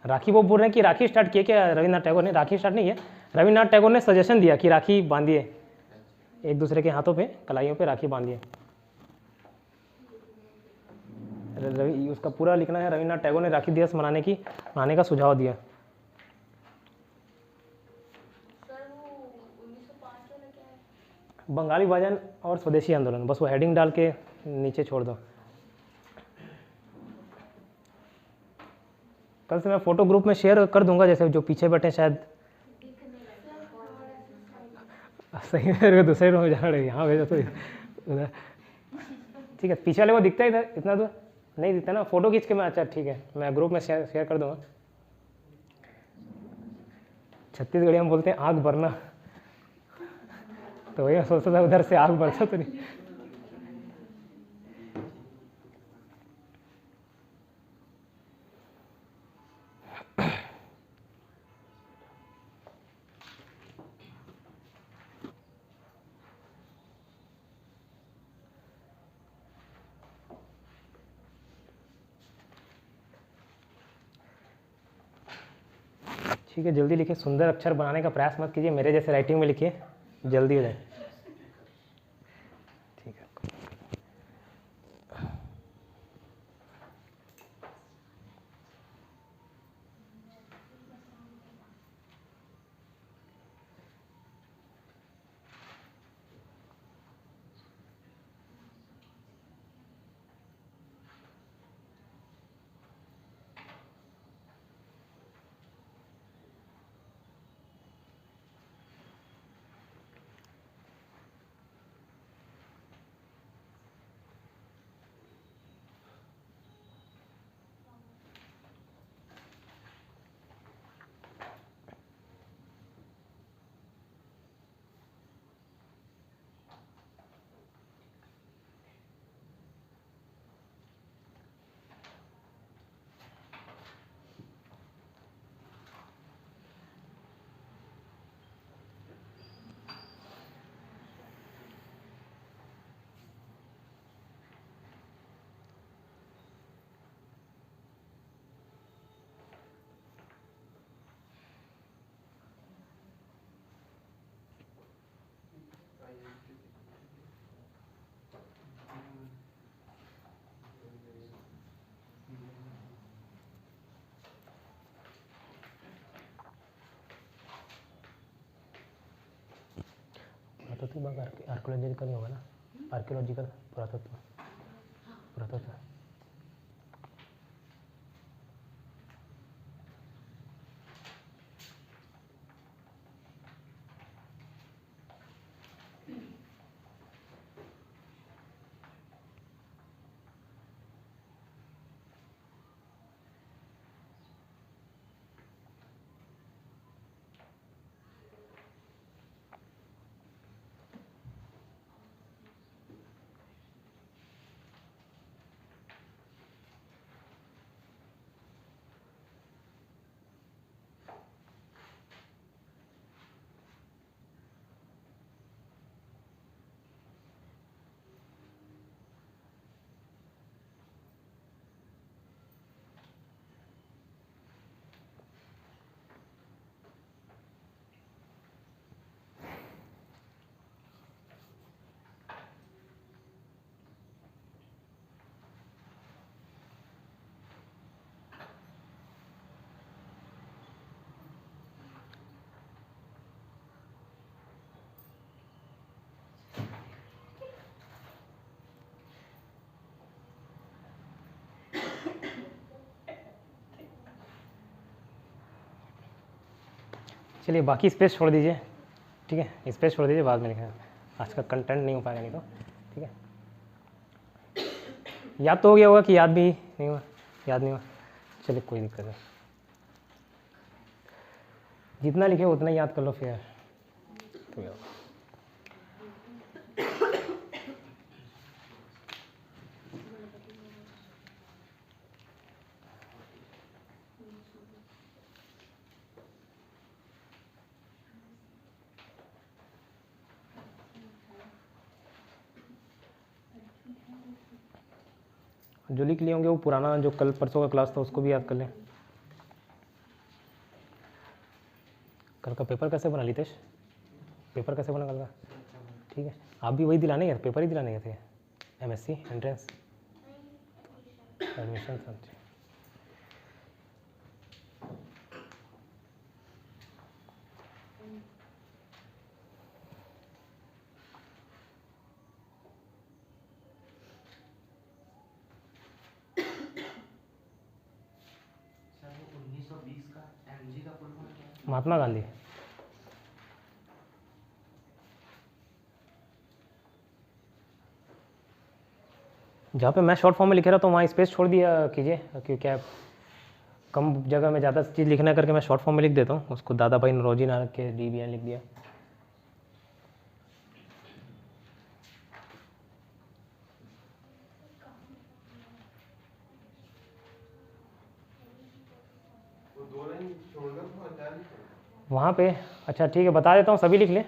राखी वो बोल रहे हैं कि राखी स्टार्ट किए क्या रविन्द्रनाथ टैगोर ने? राखी स्टार्ट नहीं है, रविन्द्रनाथ टैगोर ने सजेशन दिया कि राखी बांधिए, एक दूसरे के हाथों पे, कलाइयों पे राखी बांधिए। रवि उसका पूरा लिखना है, रविन्द्रनाथ टैगोर ने राखी दिवस मनाने का सुझाव दिया। बंगाली भाजन और स्वदेशी आंदोलन, बस वो हेडिंग डाल के नीचे छोड़ दो। कल से मैं फोटो ग्रुप में शेयर कर दूंगा, जैसे जो पीछे बैठे शायद सही है, दूसरे रूम में जाना रही, यहाँ भेजो तो उधर, ठीक है। पीछे वाले को दिखता है इधर, इतना दूर नहीं दिखता ना, फोटो खींच के मैं, अच्छा ठीक है, मैं ग्रुप में शेयर कर दूंगा। छत्तीसगढ़ी हम बोलते हैं आग भरना, तो वही सोचता था उधर से आग बरसा तो नहीं। ठीक है, जल्दी लिखिए, सुंदर अक्षर बनाने का प्रयास मत कीजिए, मेरे जैसे राइटिंग में लिखिए, जल्दी हो जाए। ठीक है, पुरातत्व आर्कियोलॉजिकल होगा ना, आर्कियोलॉजिकल पुरातत्व, पुरातत्व। चलिए बाकी स्पेस छोड़ दीजिए, ठीक है, स्पेस छोड़ दीजिए, बाद में लिखेंगे, आज का कंटेंट नहीं हो पाएगा नहीं तो, ठीक है। याद तो हो गया होगा कि याद भी नहीं हुआ, याद नहीं हुआ, चलिए कोई दिक्कत नहीं। जितना लिखे उतना ही याद कर लो फिर। तो जो लिख लिए होंगे वो पुराना जो कल परसों का क्लास था उसको भी याद कर लें। कल का पेपर कैसे बना लितेश? पेपर कैसे बना कल का? ठीक है, आप भी वही दिलाने गए, पेपर ही दिलाने गए थे एमएससी एंट्रेंस एडमिशन सब। महात्मा गांधी। जहाँ पे मैं शॉर्ट फॉर्म में लिख रहा तो वहाँ स्पेस छोड़ दिया कीजिए, क्योंकि क्या कम जगह में ज़्यादा चीज़ लिखना करके मैं शॉर्ट फॉर्म में लिख देता हूँ। उसको दादा भाई नौरोजी ना रख के DBN लिख दिया। वहाँ पे अच्छा ठीक है, बता देता हूँ, सभी लिख लें।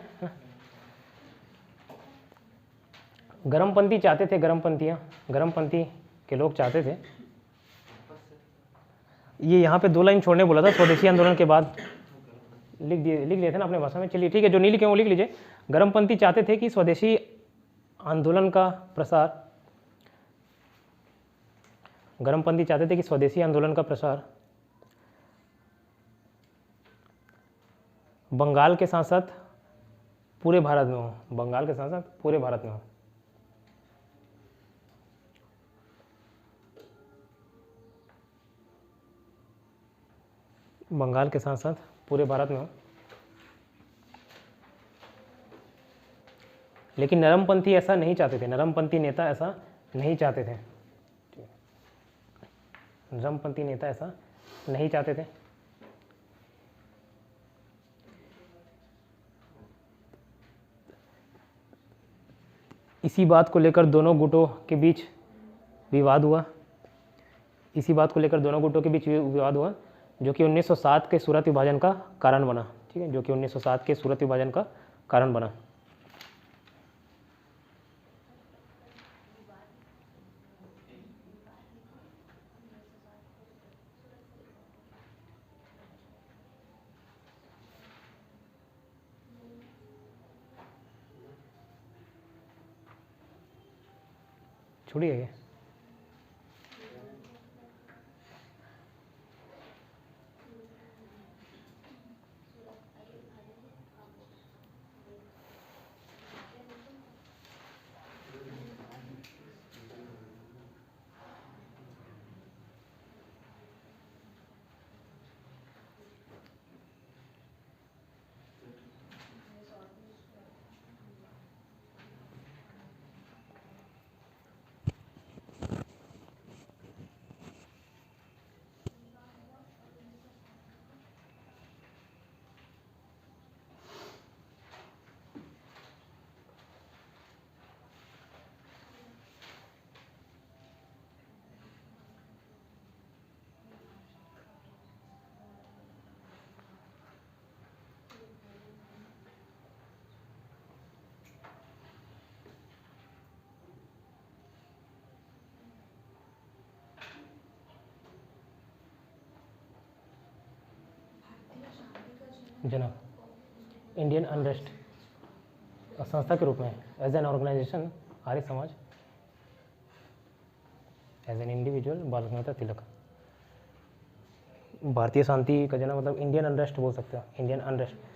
गर्मपंथी चाहते थे, गर्मपंथी के लोग चाहते थे, ये यहाँ पे 2 लाइन छोड़ने बोला था स्वदेशी आंदोलन के बाद। लिख लिए थे ना अपने भाषा में। चलिए ठीक है, जो नहीं लिखे वो लिख लीजिए। गर्मपंथी चाहते थे कि स्वदेशी आंदोलन का प्रसार, गर्मपंथी चाहते थे कि स्वदेशी आंदोलन का प्रसार बंगाल के साथ साथ पूरे भारत में हो, बंगाल के साथ साथ पूरे भारत में हो। बंगाल के साथ साथ पूरे भारत में हो। लेकिन नरमपंथी ऐसा नहीं चाहते थे, नरमपंथी नेता ऐसा नहीं चाहते थे, नरमपंथी नेता ऐसा नहीं चाहते थे। इसी बात को लेकर दोनों गुटों के बीच विवाद हुआ, इसी बात को लेकर दोनों गुटों के बीच विवाद हुआ, जो कि 1907 के सूरत विभाजन का कारण बना। ठीक है, जो कि 1907 के सूरत विभाजन का कारण बना। छोड़िए ये। जनक इंडियन अनरेस्ट संस्था के रूप में, as an organisation Arya Samaj, as an individual बाल गंगाधर तिलक। भारतीय शांति का जनक मतलब इंडियन अनरेस्ट बोल सकते हो, इंडियन अनरेस्ट।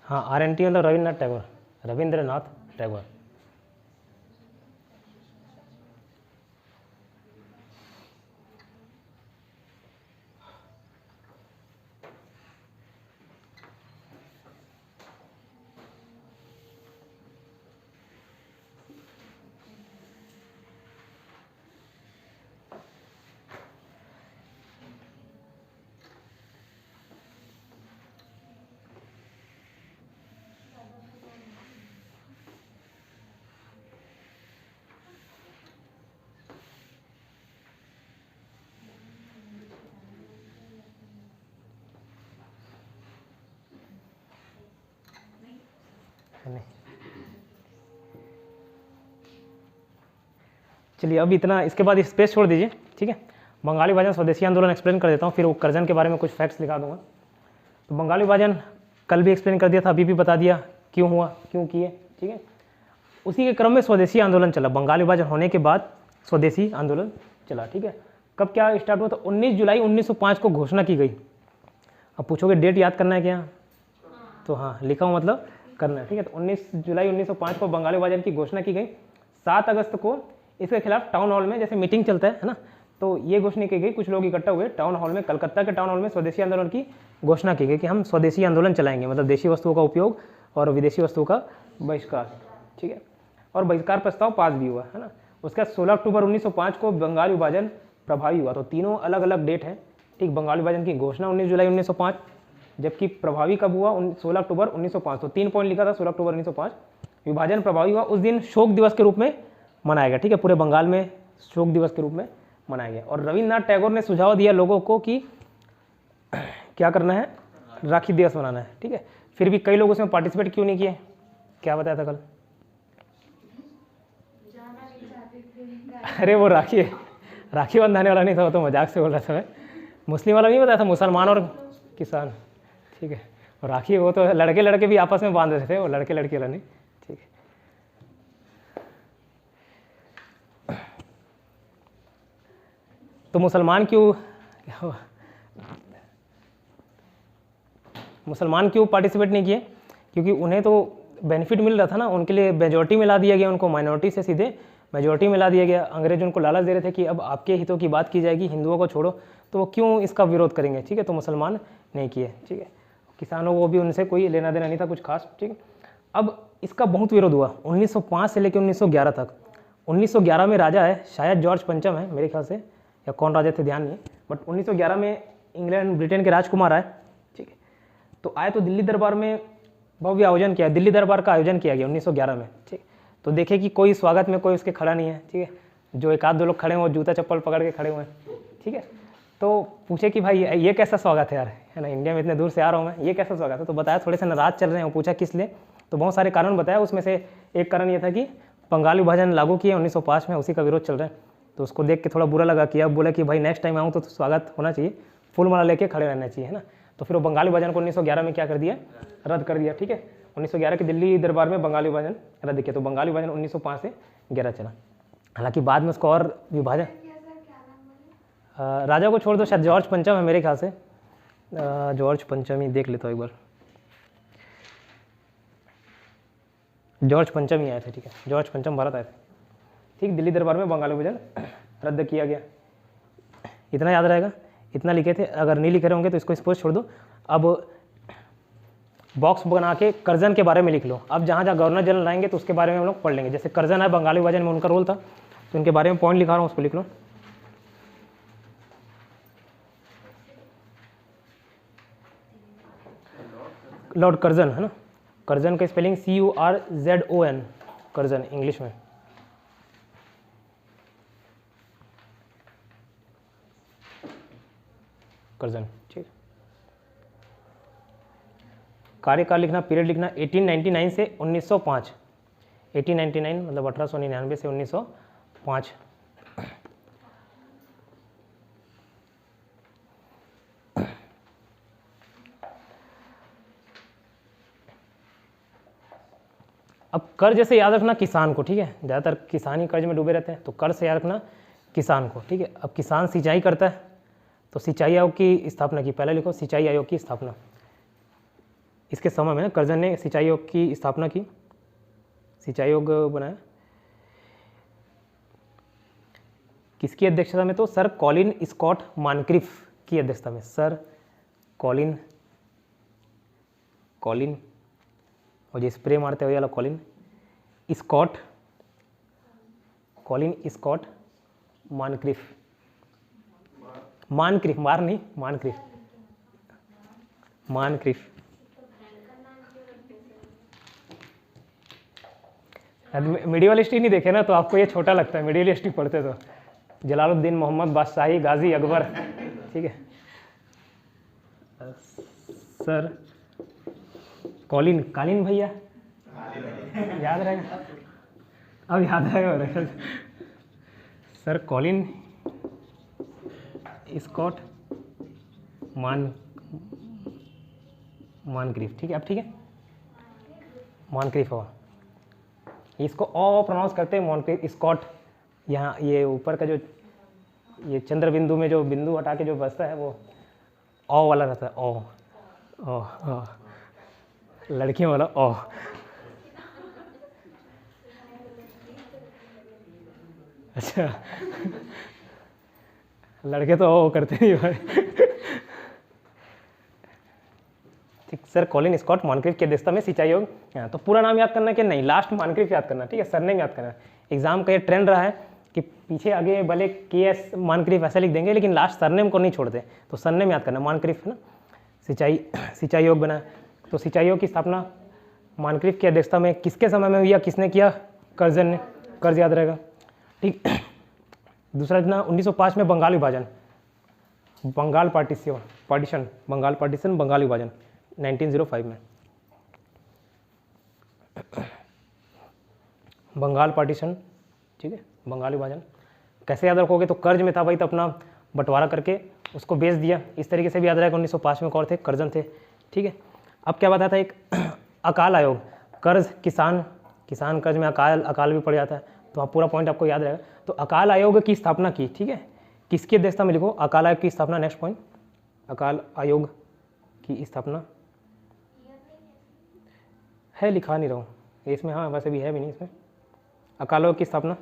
हाँ, RNT मतलब रविन्द्रनाथ टैगोर, रविंद्रनाथ टैगोर। नहीं, चलिए अब इतना, इसके बाद स्पेस छोड़ दीजिए, ठीक है। बंगाली विभाजन स्वदेशी आंदोलन एक्सप्लेन कर देता हूँ, फिर वो कर्जन के बारे में कुछ फैक्ट्स लिखा दूंगा। तो बंगाली विभाजन कल भी एक्सप्लेन कर दिया था, अभी भी बता दिया क्यों हुआ, क्यों किए, ठीक है। उसी के क्रम में स्वदेशी आंदोलन चला, बंगाली विभाजन होने के बाद स्वदेशी आंदोलन चला, ठीक है। कब क्या स्टार्ट हुआ? तो 19 जुलाई 1905 को घोषणा की गई। अब पूछोगे डेट याद करना है क्या? तो हाँ, लिखा हूँ मतलब करना है, ठीक है। तो 19 जुलाई 1905 को बंगाली विभाजन की घोषणा की गई। 7 अगस्त को इसके खिलाफ टाउन हॉल में, जैसे मीटिंग चलता है ना, तो ये घोषणा की गई, कुछ लोग इकट्ठा हुए टाउन हॉल में, कलकत्ता के टाउन हॉल में स्वदेशी आंदोलन की घोषणा की गई कि हम स्वदेशी आंदोलन चलाएंगे, मतलब देशी वस्तुओं का उपयोग और विदेशी वस्तुओं का बहिष्कार, ठीक है। और बहिष्कार प्रस्ताव पास भी हुआ, है ना। उसके बाद 16 अक्टूबर 1905 को बंगाल विभाजन प्रभावी हुआ। तो तीनों अलग अलग डेट है, ठीक। बंगाल विभाजन की घोषणा 19 जुलाई 1905, जबकि प्रभावी कब हुआ? 16 अक्टूबर 1905। तो 3 पॉइंट लिखा था, 16 अक्टूबर 1905 विभाजन प्रभावी हुआ। उस दिन शोक दिवस के रूप में मनाया गया, ठीक है। पूरे बंगाल में शोक दिवस के रूप में मनाया गया। और रविन्द्रनाथ टैगोर ने सुझाव दिया लोगों को कि क्या करना है, राखी दिवस मनाना है, ठीक है। फिर भी कई लोग उसमें पार्टिसिपेट क्यों नहीं किए? क्या बताया था कल? अरे वो राखी बंधाने वाला नहीं था, वो तो मजाक से बोल रहा था मैं। मुस्लिम वाला नहीं बताया था, मुसलमान और किसान, ठीक है। और राखी वो तो लड़के लड़के भी आपस में बांध देते थे, वो लड़के लड़की वाला नहीं, ठीक है। तो मुसलमान क्यों पार्टिसिपेट नहीं किए? क्योंकि उन्हें तो बेनिफिट मिल रहा था ना, उनके लिए मेजॉरिटी में ला दिया गया, उनको माइनॉरिटी से सीधे मेजॉरिटी में ला दिया गया। अंग्रेज उनको लालच दे रहे थे कि अब आपके हितों की बात की जाएगी, हिंदुओं को छोड़ो, तो वो क्यों इसका विरोध करेंगे, ठीक है। तो मुसलमान नहीं किए, ठीक है। किसानों को भी उनसे कोई लेना देना नहीं था कुछ खास, ठीक है। अब इसका बहुत विरोध हुआ 1905 से लेकर 1911 तक। 1911 में राजा है, शायद जॉर्ज पंचम है मेरे ख्याल से, या कौन राजा थे ध्यान नहीं, बट 1911 में इंग्लैंड ब्रिटेन के राजकुमार आए, ठीक है। तो आए तो दिल्ली दरबार में भव्य आयोजन किया, दिल्ली दरबार का आयोजन किया गया 1911 में, ठीक। तो देखे कि कोई स्वागत में कोई उसके खड़ा नहीं है, ठीक है। जो एक आध दो लोग खड़े हैं वो जूता चप्पल पकड़ के खड़े हुए हैं, ठीक है। तो पूछे कि भाई ये कैसा स्वागत है यार, है ना, इंडिया में इतने दूर से आ रहा हूँ मैं, ये कैसा स्वागत है? तो बताया थोड़े से नाराज चल रहे हैं। वो पूछा किस लिए? तो बहुत सारे कारण बताया, उसमें से एक कारण ये था कि बंगाल विभाजन लागू किए 1905 में, उसी का विरोध चल रहा है। तो उसको देख के थोड़ा बुरा लगा कि अब बोला कि भाई नेक्स्ट टाइम आऊँ तो स्वागत होना चाहिए, फूल माला लेके खड़े रहना चाहिए, है ना। तो फिर वो बंगाल विभाजन को 1911 में क्या कर दिया, रद्द कर दिया, ठीक है। 1911 के दिल्ली दरबार में बंगाल विभाजन रद्द किया। तो बंगाल विभाजन 1905 से 11 चला। हालांकि बाद में उसको और विभाजन, राजा को छोड़ दो, शायद जॉर्ज पंचम है मेरे ख्याल से, जॉर्ज पंचम ही देख लेता हूँ एक बार। जॉर्ज पंचम ही आए थे, ठीक है, जॉर्ज पंचम भारत आए थे, ठीक। दिल्ली दरबार में बंगाल विभाजन रद्द किया गया, इतना याद रहेगा, इतना लिखे थे। अगर नहीं लिखे होंगे तो इसको स्पोज छोड़ दो। अब बॉक्स बना के कर्जन के बारे में लिख लो। अब जहाँ जहाँ गवर्नर जनरल आएंगे तो उसके बारे में हम लोग पढ़ लेंगे। जैसे कर्जन है, बंगाली विभाजन में उनका रोल था, तो उनके बारे में पॉइंट लिखा रहा हूँ, उसको लिख लो। लॉर्ड कर्जन, है ना। कर्जन का स्पेलिंग CURZON, कर्जन इंग्लिश में। कर्जन, ठीक। कार्यकाल लिखना, पीरियड लिखना 1899 से 1905। 1899 मतलब 1899 से 1905। अब कर्ज से याद रखना किसान को, ठीक है। ज़्यादातर किसान ही कर्ज में डूबे रहते हैं, तो कर्ज से याद रखना किसान को, ठीक है। अब किसान सिंचाई करता है, तो सिंचाई आयोग की स्थापना की। पहले लिखो सिंचाई आयोग की स्थापना। इसके समय में कर्जन ने सिंचाई आयोग की स्थापना की, सिंचाई आयोग बनाया। किसकी अध्यक्षता में? तो सर कॉलिन स्कॉट मॉनक्रिफ की अध्यक्षता में। सर कॉलिन और जो स्प्रे मारते हुए वाला कॉलिन स्कॉट मॉनक्रिफ, मार नहीं, मॉनक्रिफ। मीडियल हिस्ट्री नहीं देखे ना तो आपको ये छोटा लगता है, मीडियल हिस्ट्री पढ़ते तो जलालुद्दीन, मोहम्मद, बादशाही, गाजी, अकबर, ठीक है। सर कालीन भैया याद रहेगा, अब याद रहेगा। सर कॉलिन स्कॉट मॉनक्रिफ, ठीक है। अब ठीक है, मॉनक्रिफ हो, इसको ओ प्रोनाउंस करते हैं मॉनक्रिफ। स्कॉट यहाँ ये ऊपर का जो ये चंद्र बिंदु में जो बिंदु हटा के जो बसता है वो ओ वाला रहता है, ओ लड़कियों वाला ओ। अच्छा लड़के तो ओ करते नहीं भाई। ठीक, सर कॉलिन स्कॉट मॉनक्रिफ की अध्यक्षता में सिंचाई आयोग। तो पूरा नाम याद करना कि नहीं, लास्ट मॉनक्रिफ याद करना, ठीक है। सरनेम याद करना। एग्जाम का ये ट्रेंड रहा है कि पीछे आगे भले KS मॉनक्रिफ ऐसे लिख देंगे लेकिन लास्ट सरनेम को नहीं छोड़ते, तो सरनेम याद करना। मॉनक्रिफ है ना, सिंचाई आयोग बना। तो सिंचाई आयोग की स्थापना मॉनक्रिफ की अध्यक्षता में किसके समय में हुई या किसने किया? कर्जन ने। कर्ज याद रहेगा, ठीक। दूसरा इतना 1905 में बंगाल विभाजन, बंगाल विभाजन 1905 में बंगाल पार्टीशन, ठीक है। बंगाल विभाजन कैसे याद रखोगे? तो कर्ज में था भाई, तो अपना बंटवारा करके उसको बेच दिया, इस तरीके से भी याद रहेगा। 1905 में कौन थे? कर्जन थे, ठीक है। अब क्या बताया था? एक अकाल आयोग, कर्ज किसान कर्ज में अकाल भी पड़ जाता है, तो आप पूरा पॉइंट आपको याद रहेगा। तो अकाल आयोग की स्थापना की, ठीक है। किसकी अध्यक्षता में? लिखो अकाल आयोग की स्थापना। नेक्स्ट पॉइंट, अकाल आयोग की स्थापना है, लिखा नहीं रहा हूँ इसमें, हाँ वैसे भी है भी नहीं इसमें। अकाल आयोग की स्थापना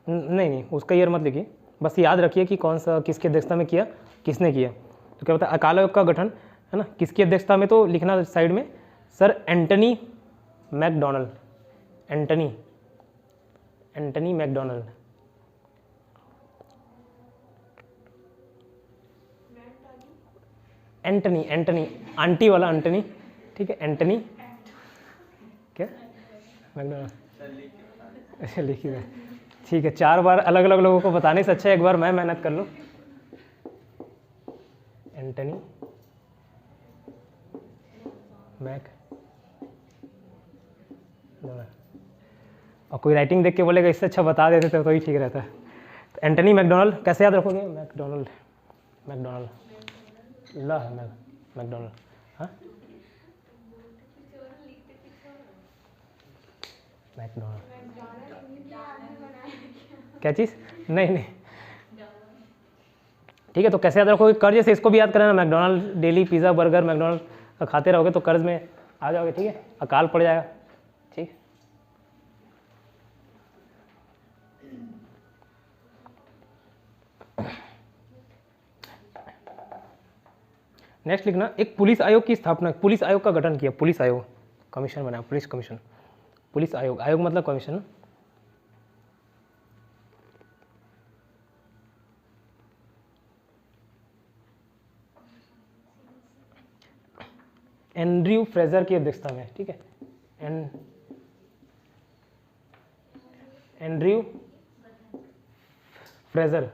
नहीं, उसका ईयर मत लिखिए, बस याद रखिए कि कौन सा किसकी अध्यक्षता में किया, किसने किया। तो क्या होता है? अकाल आयोग का गठन है ना, किसकी अध्यक्षता में? तो लिखना साइड में, sir Antony McDonald. Antony McDonald. Antony aunty वाला एंटनी, ठीक है। एंटनी क्या मैकडोनल्ड, अच्छा लिखी है, ठीक है। 4 बार अलग अलग लोगों को बताने से अच्छा है एक बार मैं मेहनत कर लूँ। एंटनी और कोई राइटिंग देख के बोलेगा इससे अच्छा बता देते तो ही ठीक रहता है। तो एंटनी मैकडोनल्ड कैसे याद रखोगे? मैकडोनल्ड ला है मैकडोनल्ड, हाँ मैकडोनल्ड क्या चीज़? नहीं, ठीक है। तो कैसे याद रखोगे? कर्ज से इसको भी याद करना, McDonald daily pizza burger McDonald खाते रहोगे तो कर्ज में आ जाओगे, ठीक है। अकाल पड़ जाएगा, ठीक। नेक्स्ट लिखना, एक पुलिस आयोग की स्थापना, पुलिस आयोग का गठन किया। पुलिस आयोग, कमीशन बनाया, पुलिस कमीशन। पुलिस आयोग, आयोग मतलब कमीशन। एंड्रयू फ्रेजर की अध्यक्षता में, ठीक है। एंड्रयू फ्रेजर,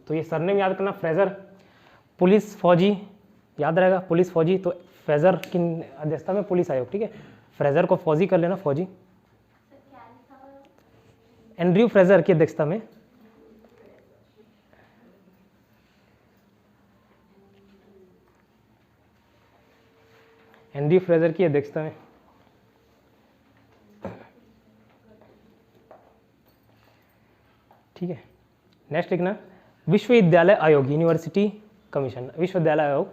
तो ये सरनेम याद करना, फ्रेजर। पुलिस फौजी याद रहेगा, पुलिस फौजी। तो फ्रेजर की अध्यक्षता में पुलिस आयोग, ठीक है। फ्रेजर को फौजी कर लेना, फौजी। एंड्रयू फ्रेजर की अध्यक्षता में एंड्रयू फ्रेजर की अध्यक्षता में, ठीक है। नेक्स्ट लिखना, विश्वविद्यालय आयोग, यूनिवर्सिटी कमीशन, विश्वविद्यालय आयोग।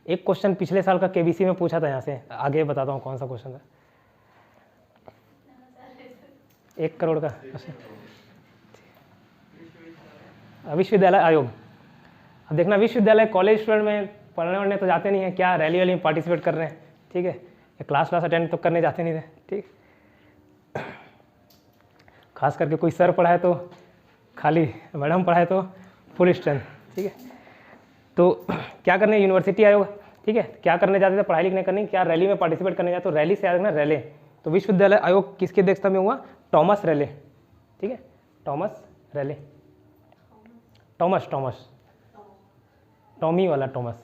एक क्वेश्चन पिछले साल का केबीसी में पूछा था, यहाँ से आगे बताता हूँ कौन सा क्वेश्चन था। 1 करोड़ का। विश्वविद्यालय आयोग। अब देखना, विश्वविद्यालय कॉलेज स्टूडेंट में पढ़ने वढ़ने तो जाते नहीं है, क्या रैली वैली में पार्टिसिपेट कर रहे हैं, ठीक है, या क्लास अटेंड तो करने जाते नहीं थे, ठीक। खास करके कोई सर पढ़ाए तो खाली, मैडम पढ़ाए तो फुल स्ट्रेंथ, ठीक है। तो क्या करने, यूनिवर्सिटी आयोग, ठीक है, क्या करने जाते थे, पढ़ाई लिखने करने, क्या रैली में पार्टिसिपेट करने जाते, तो रैली से याद रखना रैले। तो विश्वविद्यालय आयोग किसकी अध्यक्षता में हुआ, टॉमस रैले, ठीक है, Thomas Raleigh, Thomas Thomas Tommy वाला टॉमस,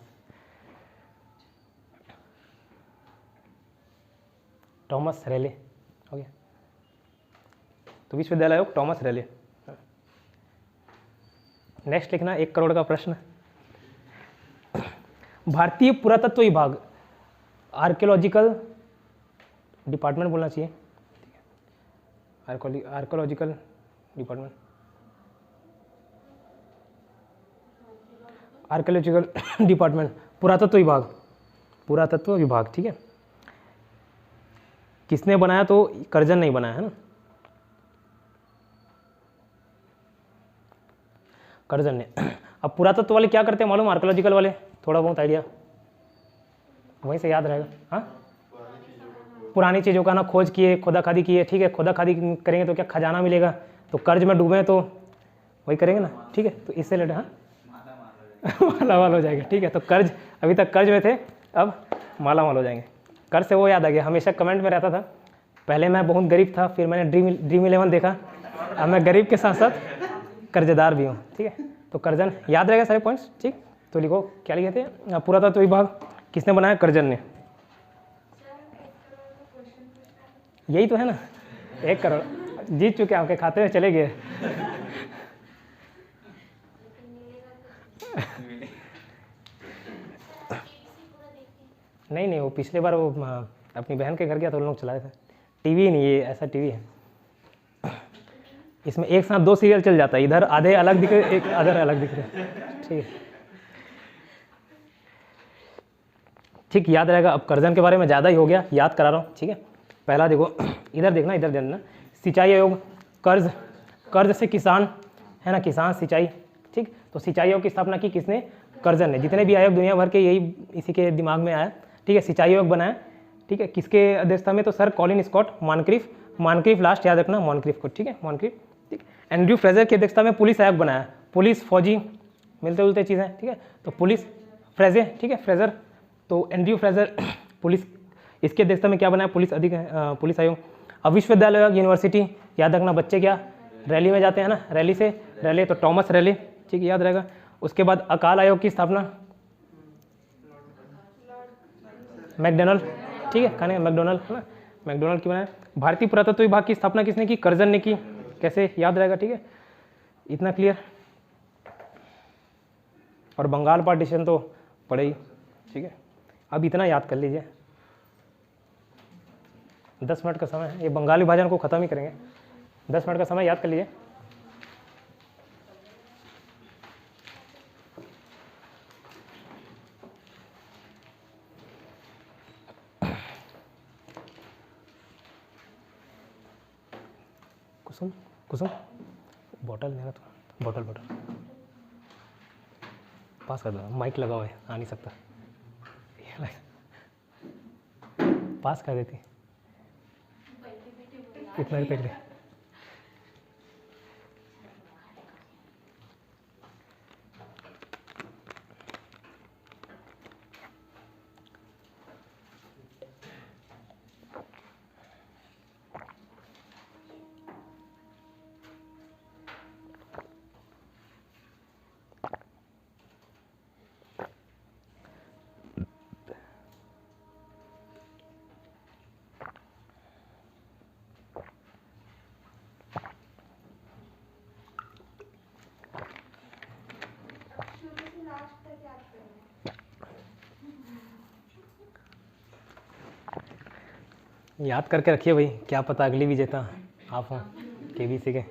टॉमस रैले, हो गया। तो विश्वविद्यालय आयोग टॉमस रैले। नेक्स्ट लिखना 1 करोड़ का प्रश्न। भारतीय पुरातत्व विभाग, आर्कियोलॉजिकल डिपार्टमेंट बोलना चाहिए, आर्कियोलॉजिकल डिपार्टमेंट, आर्कियोलॉजिकल डिपार्टमेंट, पुरातत्व विभाग, पुरातत्व विभाग, ठीक है। किसने बनाया, तो कर्जन नहीं बनाया है ना, कर्जन ने। अब पुरातत्व वाले क्या करते हैं मालूम, आर्कियोलॉजिकल वाले, थोड़ा बहुत आइडिया वहीं से याद रहेगा। हाँ, पुरानी चीज़ों का ना खोज किए, खोदाखादी किए, ठीक है, खोदाखादी करेंगे तो क्या खजाना मिलेगा, तो कर्ज में डूबे तो वही करेंगे ना, ठीक है। तो इससे रिलेटेड, हाँ, माला माल हो जाएगा, ठीक है। तो कर्ज, अभी तक कर्ज में थे, अब माला माल हो जाएंगे। कर्ज से वो याद आ गया, हमेशा कमेंट में रहता था, पहले मैं बहुत गरीब था, फिर मैंने ड्रीम 11 देखा, अब मैं गरीब के साथ साथ कर्जदार भी हूँ, ठीक है। तो कर्जन याद रहेगा सारे पॉइंट्स, ठीक। तो लिखो क्या लिखे थे, पुरातत्व विभाग किसने बनाया, कर्जन ने। यही तो है ना, 1 करोड़ जीत चुके, आपके खाते में चले गए। नहीं, वो पिछले बार वो अपनी बहन के घर गया तो उन लोग चलाए थे। टीवी नहीं, ये ऐसा टीवी है, इसमें एक साथ 2 सीरियल चल जाता है, इधर आधे अलग दिख रहे, एक अदर अलग दिख रहे, ठीक है, ठीक, याद रहेगा। अब कर्जन के बारे में ज़्यादा ही हो गया, याद करा रहा हूँ, ठीक है। पहला देखो, इधर देखना, इधर देखना, सिंचाई आयोग, कर्ज, कर्ज से किसान, है ना, किसान सिंचाई, ठीक। तो सिंचाई आयोग की स्थापना की किसने, कर्जन ने। जितने भी आयोग दुनिया भर के, यही इसी के दिमाग में आया, ठीक है, सिंचाई आयोग बनाया, ठीक है, किसके अध्यक्षता में, तो सर कॉलिन स्कॉट मॉनक्रिफ लास्ट याद रखना, मॉनक्रिफ को, ठीक है, मॉनक्रिफ, ठीक। एंड्रयू फ्रेजर की अध्यक्षता में पुलिस आयोग बनाया, पुलिस फौजी मिलते जुलते चीज़ें, ठीक है। तो पुलिस फ्रेजर, ठीक है, फ्रेजर, तो एंड्रयू फ्रेजर पुलिस, इसकी अध्यक्षता में क्या बनाया, पुलिस आयोग। अब विश्वविद्यालय आयोग, यूनिवर्सिटी याद रखना, बच्चे क्या रैली में जाते हैं ना, रैली से रैली, तो टॉमस रैली, ठीक है, याद रहेगा। उसके बाद अकाल आयोग की स्थापना, मैकडोनल्ड, ठीक है, खाने मैकडोनल्ड, है ना, मैकडोनल्ड की बनाया। भारतीय पुरातत्व विभाग की स्थापना किसने की, कर्जन ने की, कैसे याद रहेगा, ठीक है, इतना क्लियर। और बंगाल पार्टीशन तो पड़े ही, ठीक है। अब इतना याद कर लीजिए, 10 मिनट का समय है, ये बंगाल विभाजन को ख़त्म ही करेंगे, 10 मिनट का समय याद कर लीजिए। कुसुम कुसुम बॉटल लेना, तो बॉटल पास कर दो, माइक लगा हुआ है, आ नहीं सकता, पास कर देती, इतना ही फेंक दे। याद करके रखिए भाई, क्या पता अगली विजेता आप हो केबीसी के।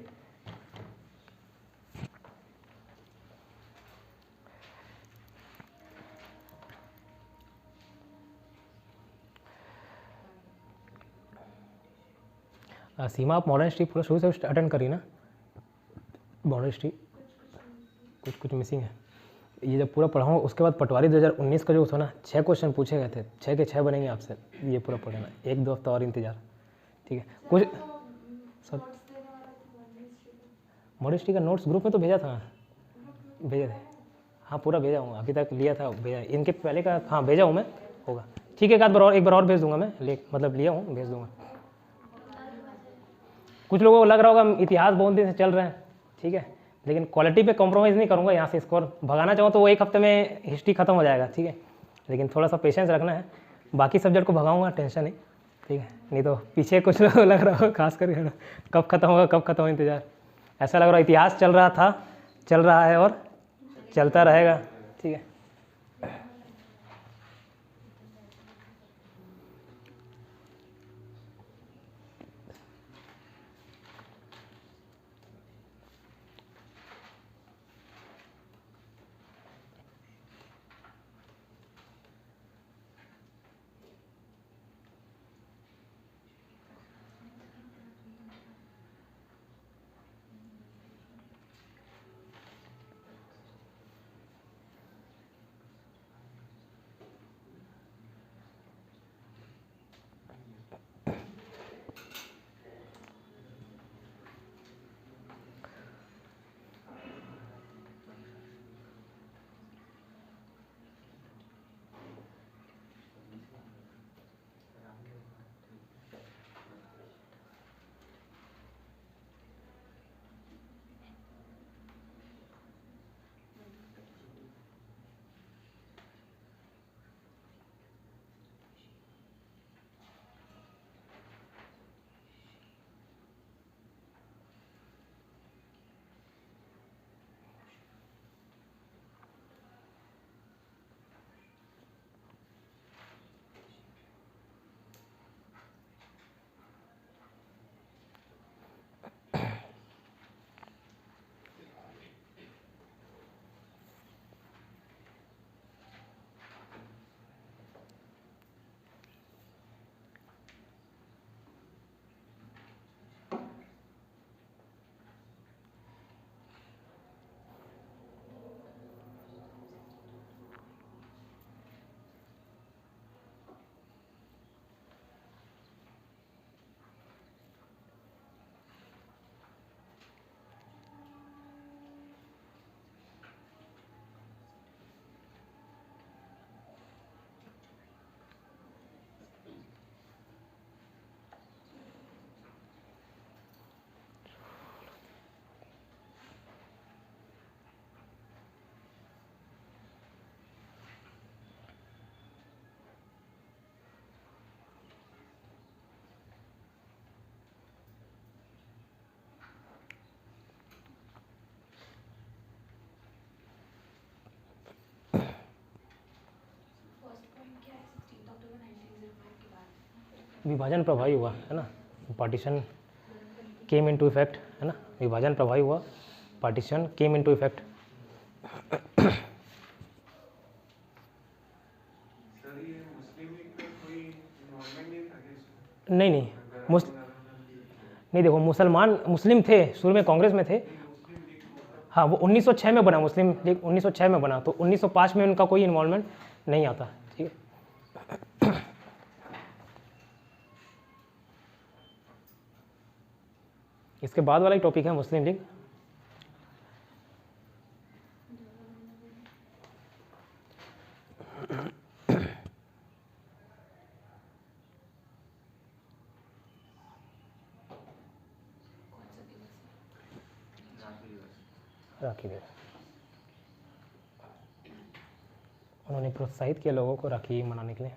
सीमा, आप मॉडर्न हिस्ट्री पूरा शुरू से अटेंड करी ना? मॉडर्न हिस्ट्री कुछ मिसिंग है। ये जब पूरा पढ़ाऊँ उसके बाद पटवारी 2019 का जो था ना, 6 क्वेश्चन पूछे गए थे, 6 के 6 बनेंगे आपसे। ये पूरा पढ़ना, 1-2 हफ्ता और इंतजार, ठीक है? कुछ सब मॉडर्न हिस्ट्री का नोट्स ग्रुप में तो भेजा था, भेजे थे। हाँ पूरा भेजा हूँ, अभी तक लिया था, भेजा इनके पहले का, हाँ भेजा हूँ मैं, होगा ठीक है। एक बार और भेज दूंगा मैं, मतलब लिया हूँ, भेज दूंगा। कुछ लोगों को लग रहा होगा इतिहास बहुत दिन से चल रहे हैं, ठीक है, लेकिन क्वालिटी पे कॉम्प्रोमाइज़ नहीं करूँगा। यहाँ से स्कोर भगाना चाहूँ तो वो 1 हफ्ते में हिस्ट्री खत्म हो जाएगा, ठीक है, लेकिन थोड़ा सा पेशेंस रखना है। बाकी सब्जेक्ट को भगाऊँगा, टेंशन नहीं, ठीक है। नहीं तो पीछे कुछ लोगों को लग रहा होगा, खास करके कब खत्म होगा, कब खत्म होगा, इंतजार। ऐसा लग रहा है इतिहास चल रहा था, चल रहा है और चलता रहेगा, ठीक है। विभाजन प्रभावी हुआ है ना, पार्टीशन केम इनटू इफेक्ट, है ना, विभाजन प्रभावी हुआ, पार्टीशन केम इनटू इफेक्ट। नहीं नहीं देखो, मुस्लिम थे शुरू में, कांग्रेस में थे। हाँ वो 1906 में बना, मुस्लिम लीग 1906 में बना, तो 1905 में उनका कोई इन्वॉल्वमेंट नहीं आता, ठीक है। इसके बाद वाला ही टॉपिक है मुस्लिम लीग। राखी दिवस, उन्होंने प्रोत्साहित किया लोगों को राखी मनाने के लिए।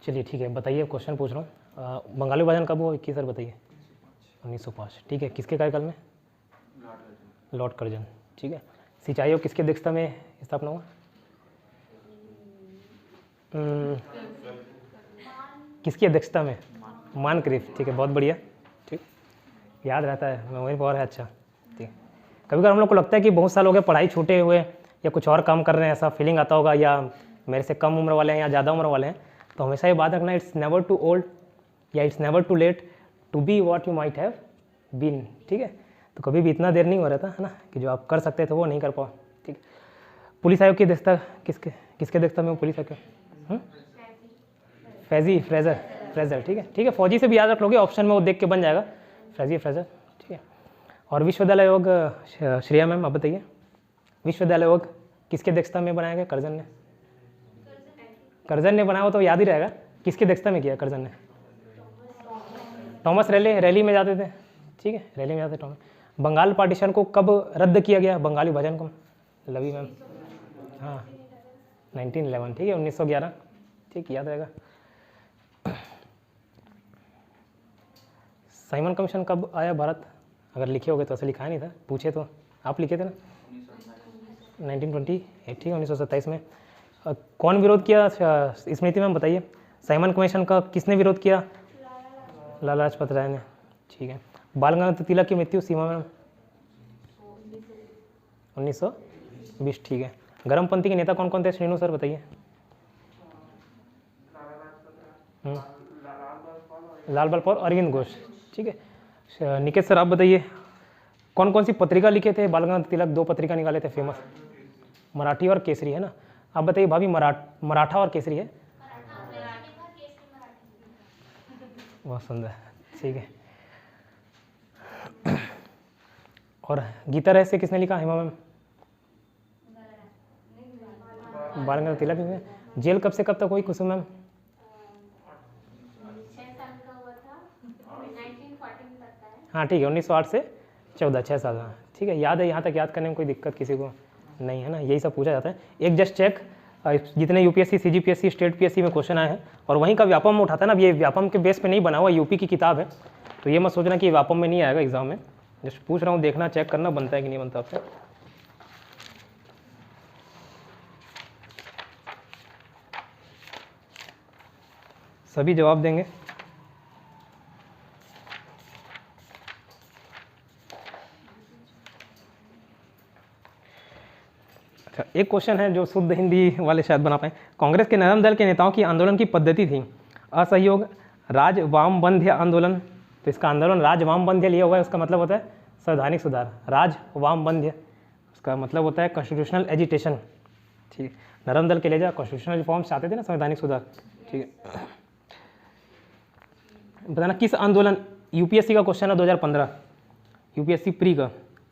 चलिए ठीक है, बताइए, क्वेश्चन पूछ रहा हूँ। बंगाली विभाजन कब हुआ 21 सर बताइए? 1905, ठीक है। किसके कार्यकाल में? लॉर्ड कर्जन, ठीक है। सिंचाई और किसकी अध्यक्षता में स्थापना हुआ? किसकी अध्यक्षता में? मानक्रिफ, ठीक है, बहुत बढ़िया, ठीक। याद रहता है, मेमोरी पावर है अच्छा। ठीक, कभी कभी हम लोग को लगता है कि बहुत साल हो गए पढ़ाई छूटे हुए या कुछ और काम कर रहे हैं, ऐसा फीलिंग आता होगा, या मेरे से कम उम्र वाले हैं या ज़्यादा उम्र वाले हैं, तो हमेशा ये बात रखना, इट्स नेवर टू ओल्ड या it's never too late to be what you might have been. ठीक है, तो कभी भी इतना देर नहीं हो रहता है ना कि जो आप कर सकते थे वो नहीं कर पाओ। ठीक, पुलिस आयोग की दस्ता किसके दस्ता में वो पुलिस आयोग? फैजी फ्रेजर। ठीक है, फौजी से भी याद रख लोगे, ऑप्शन में वो देख के बन जाएगा, फैजी फ्रेजर। ठीक है, और विश्वविद्यालय आयोग, श्रेया मैम आप बताइए, विश्वविद्यालय आयोग किसके दस्ता में बनाया गया? कर्जन ने बनाया हो तो याद ही रहेगा, किसके दस्ता में किया कर्जन ने? थॉमस रैली में जाते थे। ठीक है, रैली में जाते थे थॉमस। बंगाल पार्टीशन को कब रद्द किया गया, बंगाली विभाजन को? लवी मैम, हाँ 1911। ठीक है, 1911। ठीक, याद रहेगा। साइमन कमीशन कब आया भारत? अगर लिखे होगे तो ऐसे लिखा नहीं था, पूछे तो आप लिखे थे ना, 1920। ठीक है, 1927 में। कौन विरोध किया स्मृति मैम बताइए, साइमन कमीशन का किसने विरोध किया? लाला लाजपत राय ने। ठीक है, बाल गंगाधर तिलक की मृत्यु सीमा मैम 1920। ठीक है, गर्मपंथी के नेता कौन कौन थे? श्रीनु सर बताइए। लाल बाल पाल, अरविंद घोष। ठीक है, निकेत सर आप बताइए, कौन कौन सी पत्रिका लिखे थे बाल गंगाधर तिलक? 2 पत्रिका निकाले थे फेमस, मराठी और केसरी, है ना। आप बताइए भाभी, मराठा और केसरी है? बहुत सुंदर। ठीक है, और गीता रहस्य किसने लिखा? हेमा मैम। बाल गंगाधर तिलक ने। जेल कब से कब तक हुई कुसुम मैम? 6 साल का हुआ था, 1914 तक का है। हाँ ठीक है, 1908 से 14, 6 साल। हाँ ठीक है, याद है, यहाँ तक याद करने में कोई दिक्कत किसी को नहीं है ना, यही सब पूछा जाता है। एक जस्ट चेक, जितने यूपीएससी, सीजीपीएससी, स्टेट पीएससी में क्वेश्चन आए हैं और वहीं का व्यापम में उठाता है ना, ये व्यापम के बेस पे नहीं बना हुआ, यूपी की किताब है, तो ये मत सोचना कि व्यापम में नहीं आएगा एग्जाम में। जस्ट पूछ रहा हूँ, देखना, चेक करना बनता है कि नहीं बनता आपसे। सभी जवाब देंगे। अच्छा, एक क्वेश्चन है जो शुद्ध हिंदी वाले शायद बना पाए। कांग्रेस के नरम दल के नेताओं की आंदोलन की पद्धति थी असहयोग, राज वाम बंध्य आंदोलन। तो इसका आंदोलन राज वाम बंध्य लिया हुआ है, उसका मतलब होता है संवैधानिक सुधार। राज वाम बंध्य उसका मतलब होता है कॉन्स्टिट्यूशनल एजिटेशन। ठीक, नरम दल के ले जा कॉन्स्टिट्यूशनल रिफॉर्म्स चाहते थे ना, संवैधानिक सुधार। ठीक है, बताना किस आंदोलन, यूपीएससी का क्वेश्चन है 2015, यूपीएससी प्री का,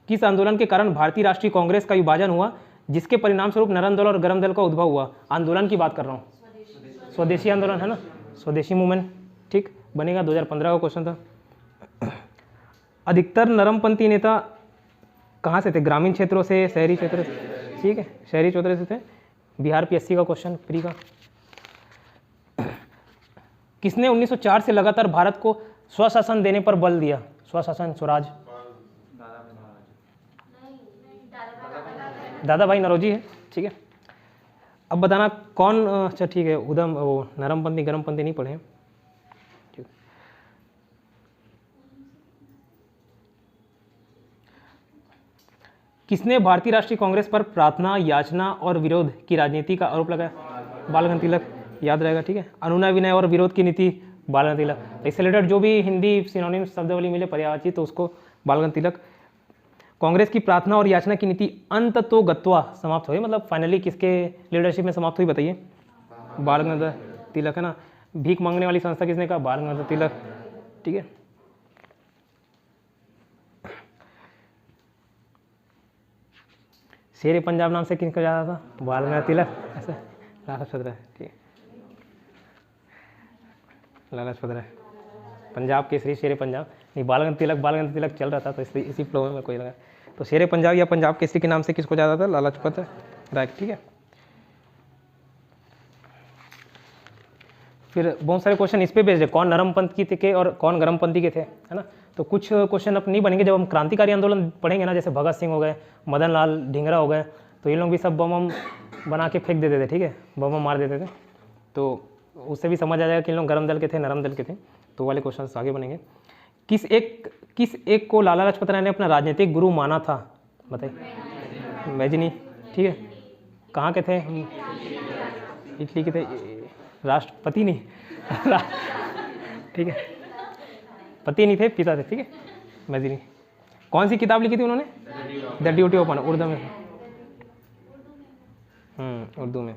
किस आंदोलन के कारण भारतीय राष्ट्रीय कांग्रेस का विभाजन हुआ, जिसके परिणाम स्वरूप नरम दल और गरम दल का उद्भव हुआ? आंदोलन की बात कर रहा हूँ, स्वदेशी आंदोलन है ना, स्वदेशी मूवमेंट। ठीक, बनेगा 2015 का क्वेश्चन था। अधिकतर नरमपंथी नेता कहाँ से थे? ग्रामीण क्षेत्रों से, शहरी क्षेत्रों से? ठीक है, शहरी क्षेत्रों से थे। बिहार पीएससी का क्वेश्चन प्री का। किसने 1904 से लगातार भारत को स्वशासन देने पर बल दिया? स्वशासन, स्वराज? दादा भाई नौरोजी है। ठीक है, अब बताना कौन, अच्छा ठीक है, उधम वो नरमपंथी गरमपंथी नहीं पढ़े। ठीक, किसने भारतीय राष्ट्रीय कांग्रेस पर प्रार्थना, याचना और विरोध की राजनीति का आरोप लगाया? बाल गंगाधर तिलक, याद रहेगा। ठीक है, अनुनय विनय और विरोध की नीति, बाल गंगाधर तिलक। इससे रिलेटेड जो भी हिंदी सिनोनिम शब्दावली मिले पर्यायवाची, तो उसको बाल गंगाधर तिलक। कांग्रेस की प्रार्थना और याचना की नीति अंततोगत्वा समाप्त हुई, मतलब फाइनली किसके लीडरशिप में समाप्त हुई बताइए? बाल गंगाधर तिलक, है ना। भीख मांगने वाली संस्था किसने कहा? बाल गंगाधर तिलक। ठीक है, शेर पंजाब नाम से किसका जाता था? बाल गंगाधर तिलक। ऐसा लाला लाजपत राय। ठीक, लाला लाजपत राय, पंजाब केसरी, शेर पंजाब नहीं, बाल गंगाधर तिलक चल रहा था, तो इसलिए इसी फ्लो में कोई लगा। तो शेर पंजाब या पंजाब केसरी के नाम से किसको जाता था? लाला लाजपत राय। ठीक है, फिर बहुत सारे क्वेश्चन इस पे बेस्ड है, कौन नरमपंथी के और कौन गरमपंथी के थे, है ना। तो कुछ क्वेश्चन अब नहीं बनेंगे, जब हम क्रांतिकारी आंदोलन पढ़ेंगे ना, जैसे भगत सिंह हो गए, मदन लाल ढींगरा हो गए, तो ये लोग भी सब बम बना के फेंक देते थे। ठीक है, बम मार देते थे, तो उससे भी समझ आ जाएगा कि इन लोग गरम दल के थे, नरम दल के थे। तो वाले क्वेश्चन आगे बनेंगे। किस एक को लाला लाजपत राय ने अपना राजनीतिक गुरु माना था? बताइए। मैजनी, ठीक है। कहाँ के थे? इटली के थे, राष्ट्रपति नहीं ठीक है, पति नहीं थे, पिता थे, ठीक है। मैजनी। कौन सी किताब लिखी थी उन्होंने? The duty of honour, Urdu में। उर्दू में।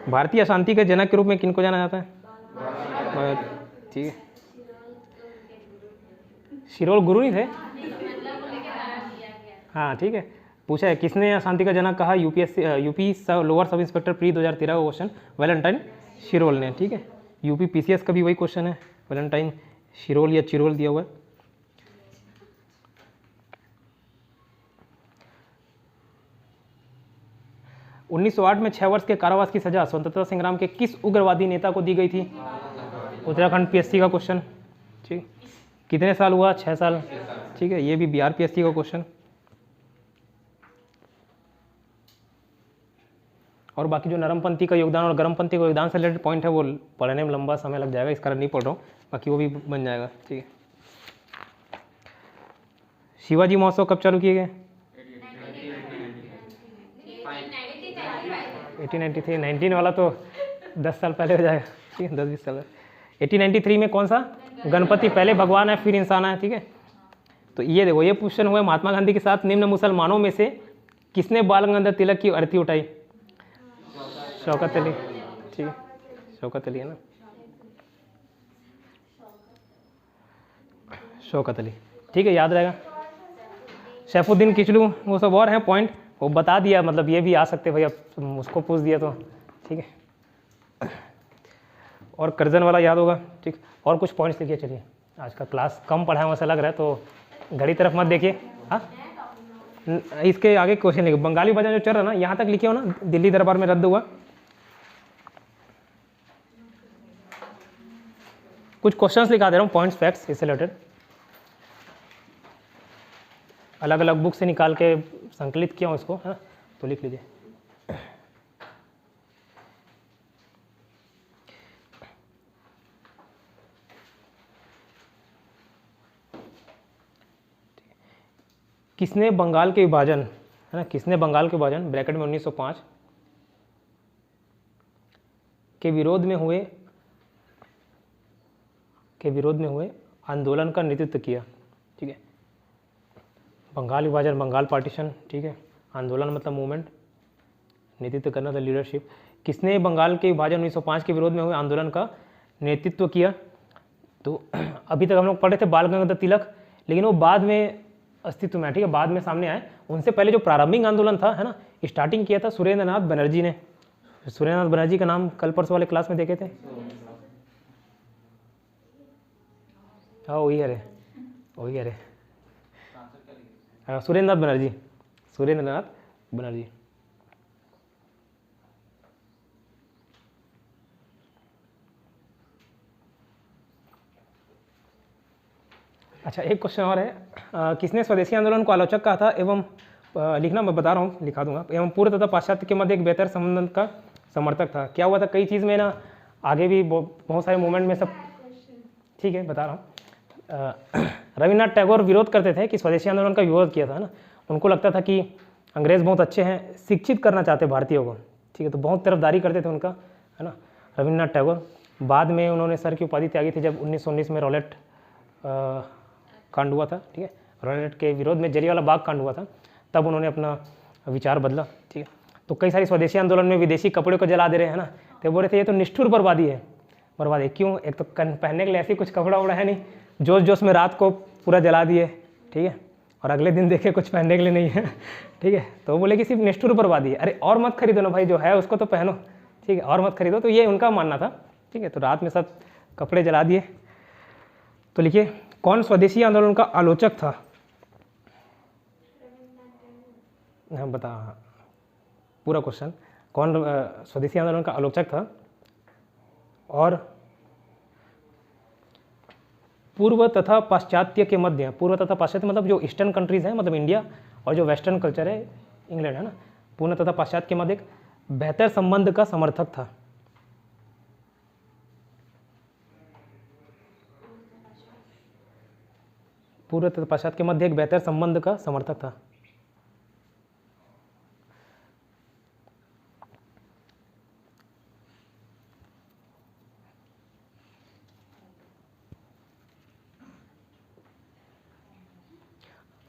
भारतीय अशांति के जनक के रूप में किनको जाना जाता है? ठीक है। शिरोल गुरु नहीं थे? हाँ, ठीक है। पूछा है किसने अशांति का जनक कहा? UP lower sub inspector pre 2013 का क्वेश्चन, वैलेंटाइन शिरोल ने, ठीक है। यूपी पीसीएस का भी वही क्वेश्चन है, वैलेंटाइन शिरोल या चिरोल दिया हुआ है। उन्नीस में 6 वर्ष के कारावास की सजा स्वतंत्रता संग्राम के किस उग्रवादी नेता को दी गई थी? उत्तराखंड पीएससी का क्वेश्चन, ठीक। कितने साल हुआ? 6 साल, ठीक है। ये भी बिहार पीएससी का क्वेश्चन। और बाकी जो नरमपंथी का योगदान और गर्मपंथी का योगदान से रिलेटेड पॉइंट है वो पढ़ने में लंबा समय लग जाएगा, इस कारण नहीं पढ़ रहा हूँ, बाकी वो भी बन जाएगा, ठीक है। शिवाजी महोत्सव कब चालू किए गए? 1893। 19 वाला तो 10 साल पहले हो जाएगा, ठीक है, 10-20 साल। 1893 में कौन सा? गणपति पहले भगवान है फिर इंसान है, ठीक है। तो ये देखो, ये क्वेश्चन हुआ महात्मा गांधी के साथ निम्न मुसलमानों में से किसने बाल गंगाधर तिलक की अर्थी उठाई? शौकत अली, ठीक है, शौकत अली है ना, शौकत अली, ठीक है, याद रहेगा। सैफुद्दीन किचलू, वो सब और हैं पॉइंट, वो बता दिया, मतलब ये भी आ सकते भैया, उसको पूछ दिया तो, ठीक है। और कर्जन वाला याद होगा, ठीक। और कुछ पॉइंट्स लिखिए। चलिए, आज का क्लास कम पढ़ा है वैसा लग रहा है, तो घड़ी तरफ मत देखिए। हाँ, इसके आगे क्वेश्चन लिखिए। बंगाली भजन जो चल रहा है ना, यहाँ तक लिखे हो ना, दिल्ली दरबार में रद्द हुआ। कुछ क्वेश्चंस लिखा दे रहा हूँ, पॉइंट्स फैक्ट्स इससे रिलेटेड, अलग अलग बुक से निकाल के संकलित किया हूँ इसको, है ना, तो लिख लीजिए। किसने बंगाल के विभाजन, है ना, किसने बंगाल के विभाजन ब्रैकेट में 1905 के विरोध में हुए आंदोलन का नेतृत्व किया? ठीक है, बंगाल विभाजन, बंगाल पार्टीशन, ठीक है, आंदोलन मतलब मूवमेंट, नेतृत्व करना था लीडरशिप। किसने बंगाल के विभाजन 1905 के विरोध में हुए आंदोलन का नेतृत्व किया? तो अभी तक हम लोग पढ़े थे बाल गंगाधर तिलक, लेकिन वो बाद में अस्तित्व में, ठीक है, बाद में सामने आए। उनसे पहले जो प्रारंभिक आंदोलन था, है ना, स्टार्टिंग किया था सुरेंद्र नाथ बनर्जी ने। सुरेंद्र नाथ बनर्जी का नाम कल परसों वाले क्लास में देखे थे। हाँ, वही है रे, वही है रे, सुरेंद्र नाथ बनर्जी, सुरेंद्र नाथ बनर्जी। अच्छा, एक क्वेश्चन और है, किसने स्वदेशी आंदोलन को आलोचक कहा था एवं लिखना मैं बता रहा हूँ, लिखा दूंगा, एवं पूर्व तथा पाश्चात्य के मध्य एक बेहतर संबंध का समर्थक था? क्या हुआ था? कई चीज़ में ना, आगे भी बहुत सारे मूवमेंट में सब, ठीक है, बता रहा हूँ। रविन्द्रनाथ टैगोर विरोध करते थे कि स्वदेशी आंदोलन का विरोध किया था ना, उनको लगता था कि अंग्रेज़ बहुत अच्छे हैं, शिक्षित करना चाहते भारतीयों को, ठीक है, तो बहुत तरफदारी करते थे उनका, है ना, रविन्द्रनाथ टैगोर। बाद में उन्होंने सर की उपाधि त्यागी थी जब 1919 में रॉलेट कांड हुआ था, ठीक है, रॉलेट के विरोध में जलियांवाला बाग कांड हुआ था, तब उन्होंने अपना विचार बदला, ठीक है। तो कई सारी स्वदेशी आंदोलन में विदेशी कपड़े को जला दे रहे हैं ना, तो बोल रहे थे ये तो निष्ठुर बर्बादी है। बर्बादी क्यों? एक तो पहनने के लिए ऐसी कुछ कपड़ा वपड़ा है नहीं, जोश जोश में रात को पूरा जला दिए, ठीक है, और अगले दिन देखे कुछ पहनने के लिए नहीं है, ठीक है, तो बोले कि सिर्फ निष्ठुर बर्बादी है। अरे और मत खरीदो ना भाई, जो है उसको तो पहनो, ठीक है, और मत खरीदो। तो ये उनका मानना था, ठीक है, तो रात में सब कपड़े जला दिए। तो लिखिए, कौन स्वदेशी आंदोलन का आलोचक था? हाँ, बता, पूरा क्वेश्चन, कौन स्वदेशी आंदोलन का आलोचक था? और पूर्व तथा पाश्चात्य के मध्य, पूर्व तथा पाश्चात्य मतलब जो ईस्टर्न कंट्रीज हैं, मतलब इंडिया, और जो वेस्टर्न कल्चर है इंग्लैंड, है ना, पूर्व तथा पाश्चात्य के मध्य एक बेहतर संबंध का समर्थक था। पूर्व तथा पश्चात के मध्य एक बेहतर संबंध का समर्थक था।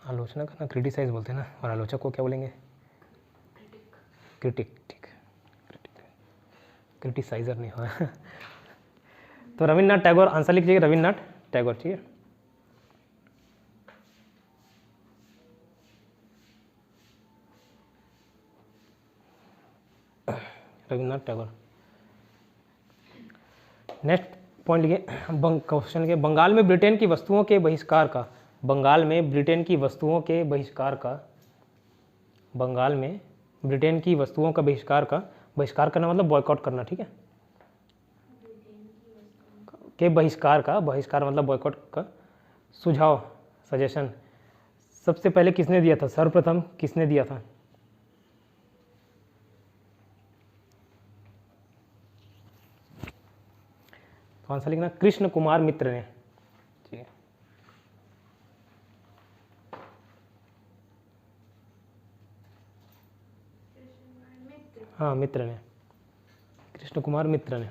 आलोचना का ना क्रिटिसाइज बोलते हैं ना, और आलोचक को क्या बोलेंगे? क्रिटिक। ठीक, क्रिटिसाइजर नहीं हुआ। तो रविन्द्रनाथ टैगोर, आंसर लिख लीजिए रविन्द्रनाथ टैगोर। ठीक है, रविन्द्रनाथ टैगोर। नेक्स्ट पॉइंट लिखिए, क्वेश्चन लिखिए, बंगाल में ब्रिटेन की वस्तुओं के बहिष्कार का, बंगाल में ब्रिटेन की वस्तुओं के बहिष्कार का, बंगाल में ब्रिटेन की वस्तुओं का बहिष्कार करना मतलब बॉयकॉट करना। ठीक है, के बहिष्कार का, बहिष्कार मतलब बॉयकॉट का सुझाव, सजेशन सबसे पहले किसने दिया था? सर्वप्रथम किसने दिया था? तो आंसर लिखना कृष्ण कुमार मित्र ने। ठीक है, हाँ मित्र ने, कृष्ण कुमार मित्र ने।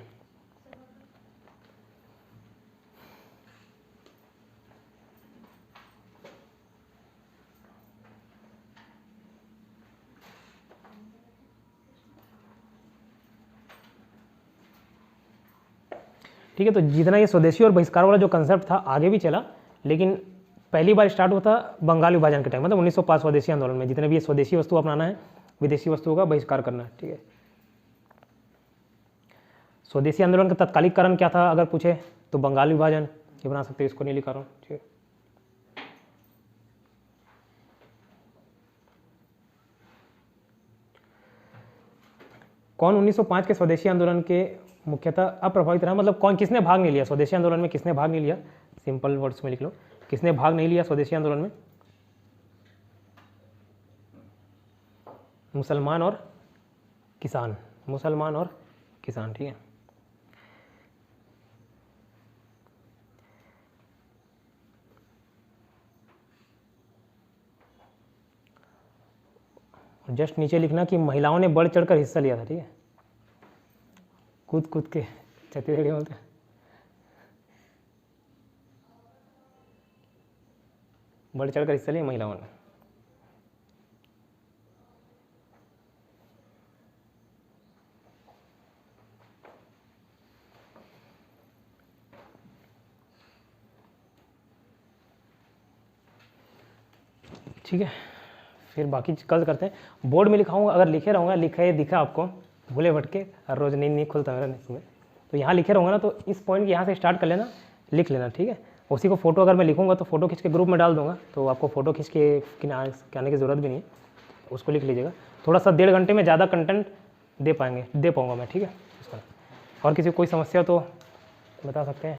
ठीक है, तो जितना ये स्वदेशी और बहिष्कार वाला जो कंसेप्ट था आगे भी चला, लेकिन पहली बार स्टार्ट हुआ था बंगाल विभाजन के टाइम, मतलब 1905 स्वदेशी आंदोलन में। जितने भी ये स्वदेशी वस्तु अपनाना है, विदेशी वस्तुओं का बहिष्कार करना है। ठीक है, स्वदेशी आंदोलन का तत्कालिक कारण क्या था अगर पूछे तो बंगाल विभाजन, ये बना सकते हैं, इसको नहीं लिखा रहा हूँ। ठीक है, कौन 1905 के स्वदेशी आंदोलन के मुख्यतः अप्रभावित रहा, मतलब कौन, किसने भाग नहीं लिया स्वदेशी आंदोलन में? किसने भाग नहीं लिया? सिंपल वर्ड्स में लिख लो, किसने भाग नहीं लिया स्वदेशी आंदोलन में? मुसलमान और किसान, मुसलमान और किसान। ठीक है, जस्ट नीचे लिखना कि महिलाओं ने बढ़ चढ़कर हिस्सा लिया था। ठीक है, कूद कूद के, छत्तीसगढ़ी बोलते हैं, बढ़ चढ़कर हिस्सा लिया महिलाओं ने। ठीक है, फिर बाकी कल करते हैं। बोर्ड में लिखाऊंगा, अगर लिखे रहूँगा, लिखे दिखा आपको, भूले भटके, हर रोज़ नींद नहीं खुलता मेरा नहीं, तो यहाँ लिखे रहूँगा ना, तो इस पॉइंट यहाँ से स्टार्ट कर लेना, लिख लेना। ठीक है, उसी को फोटो अगर मैं लिखूँगा तो फोटो खींच के ग्रुप में डाल दूँगा, तो आपको फोटो खींच के आने की ज़रूरत भी नहीं है, उसको लिख लीजिएगा। थोड़ा सा 1.5 घंटे में ज़्यादा कंटेंट दे पाऊँगा मैं। ठीक है, उसका और किसी को कोई समस्या तो बता सकते हैं।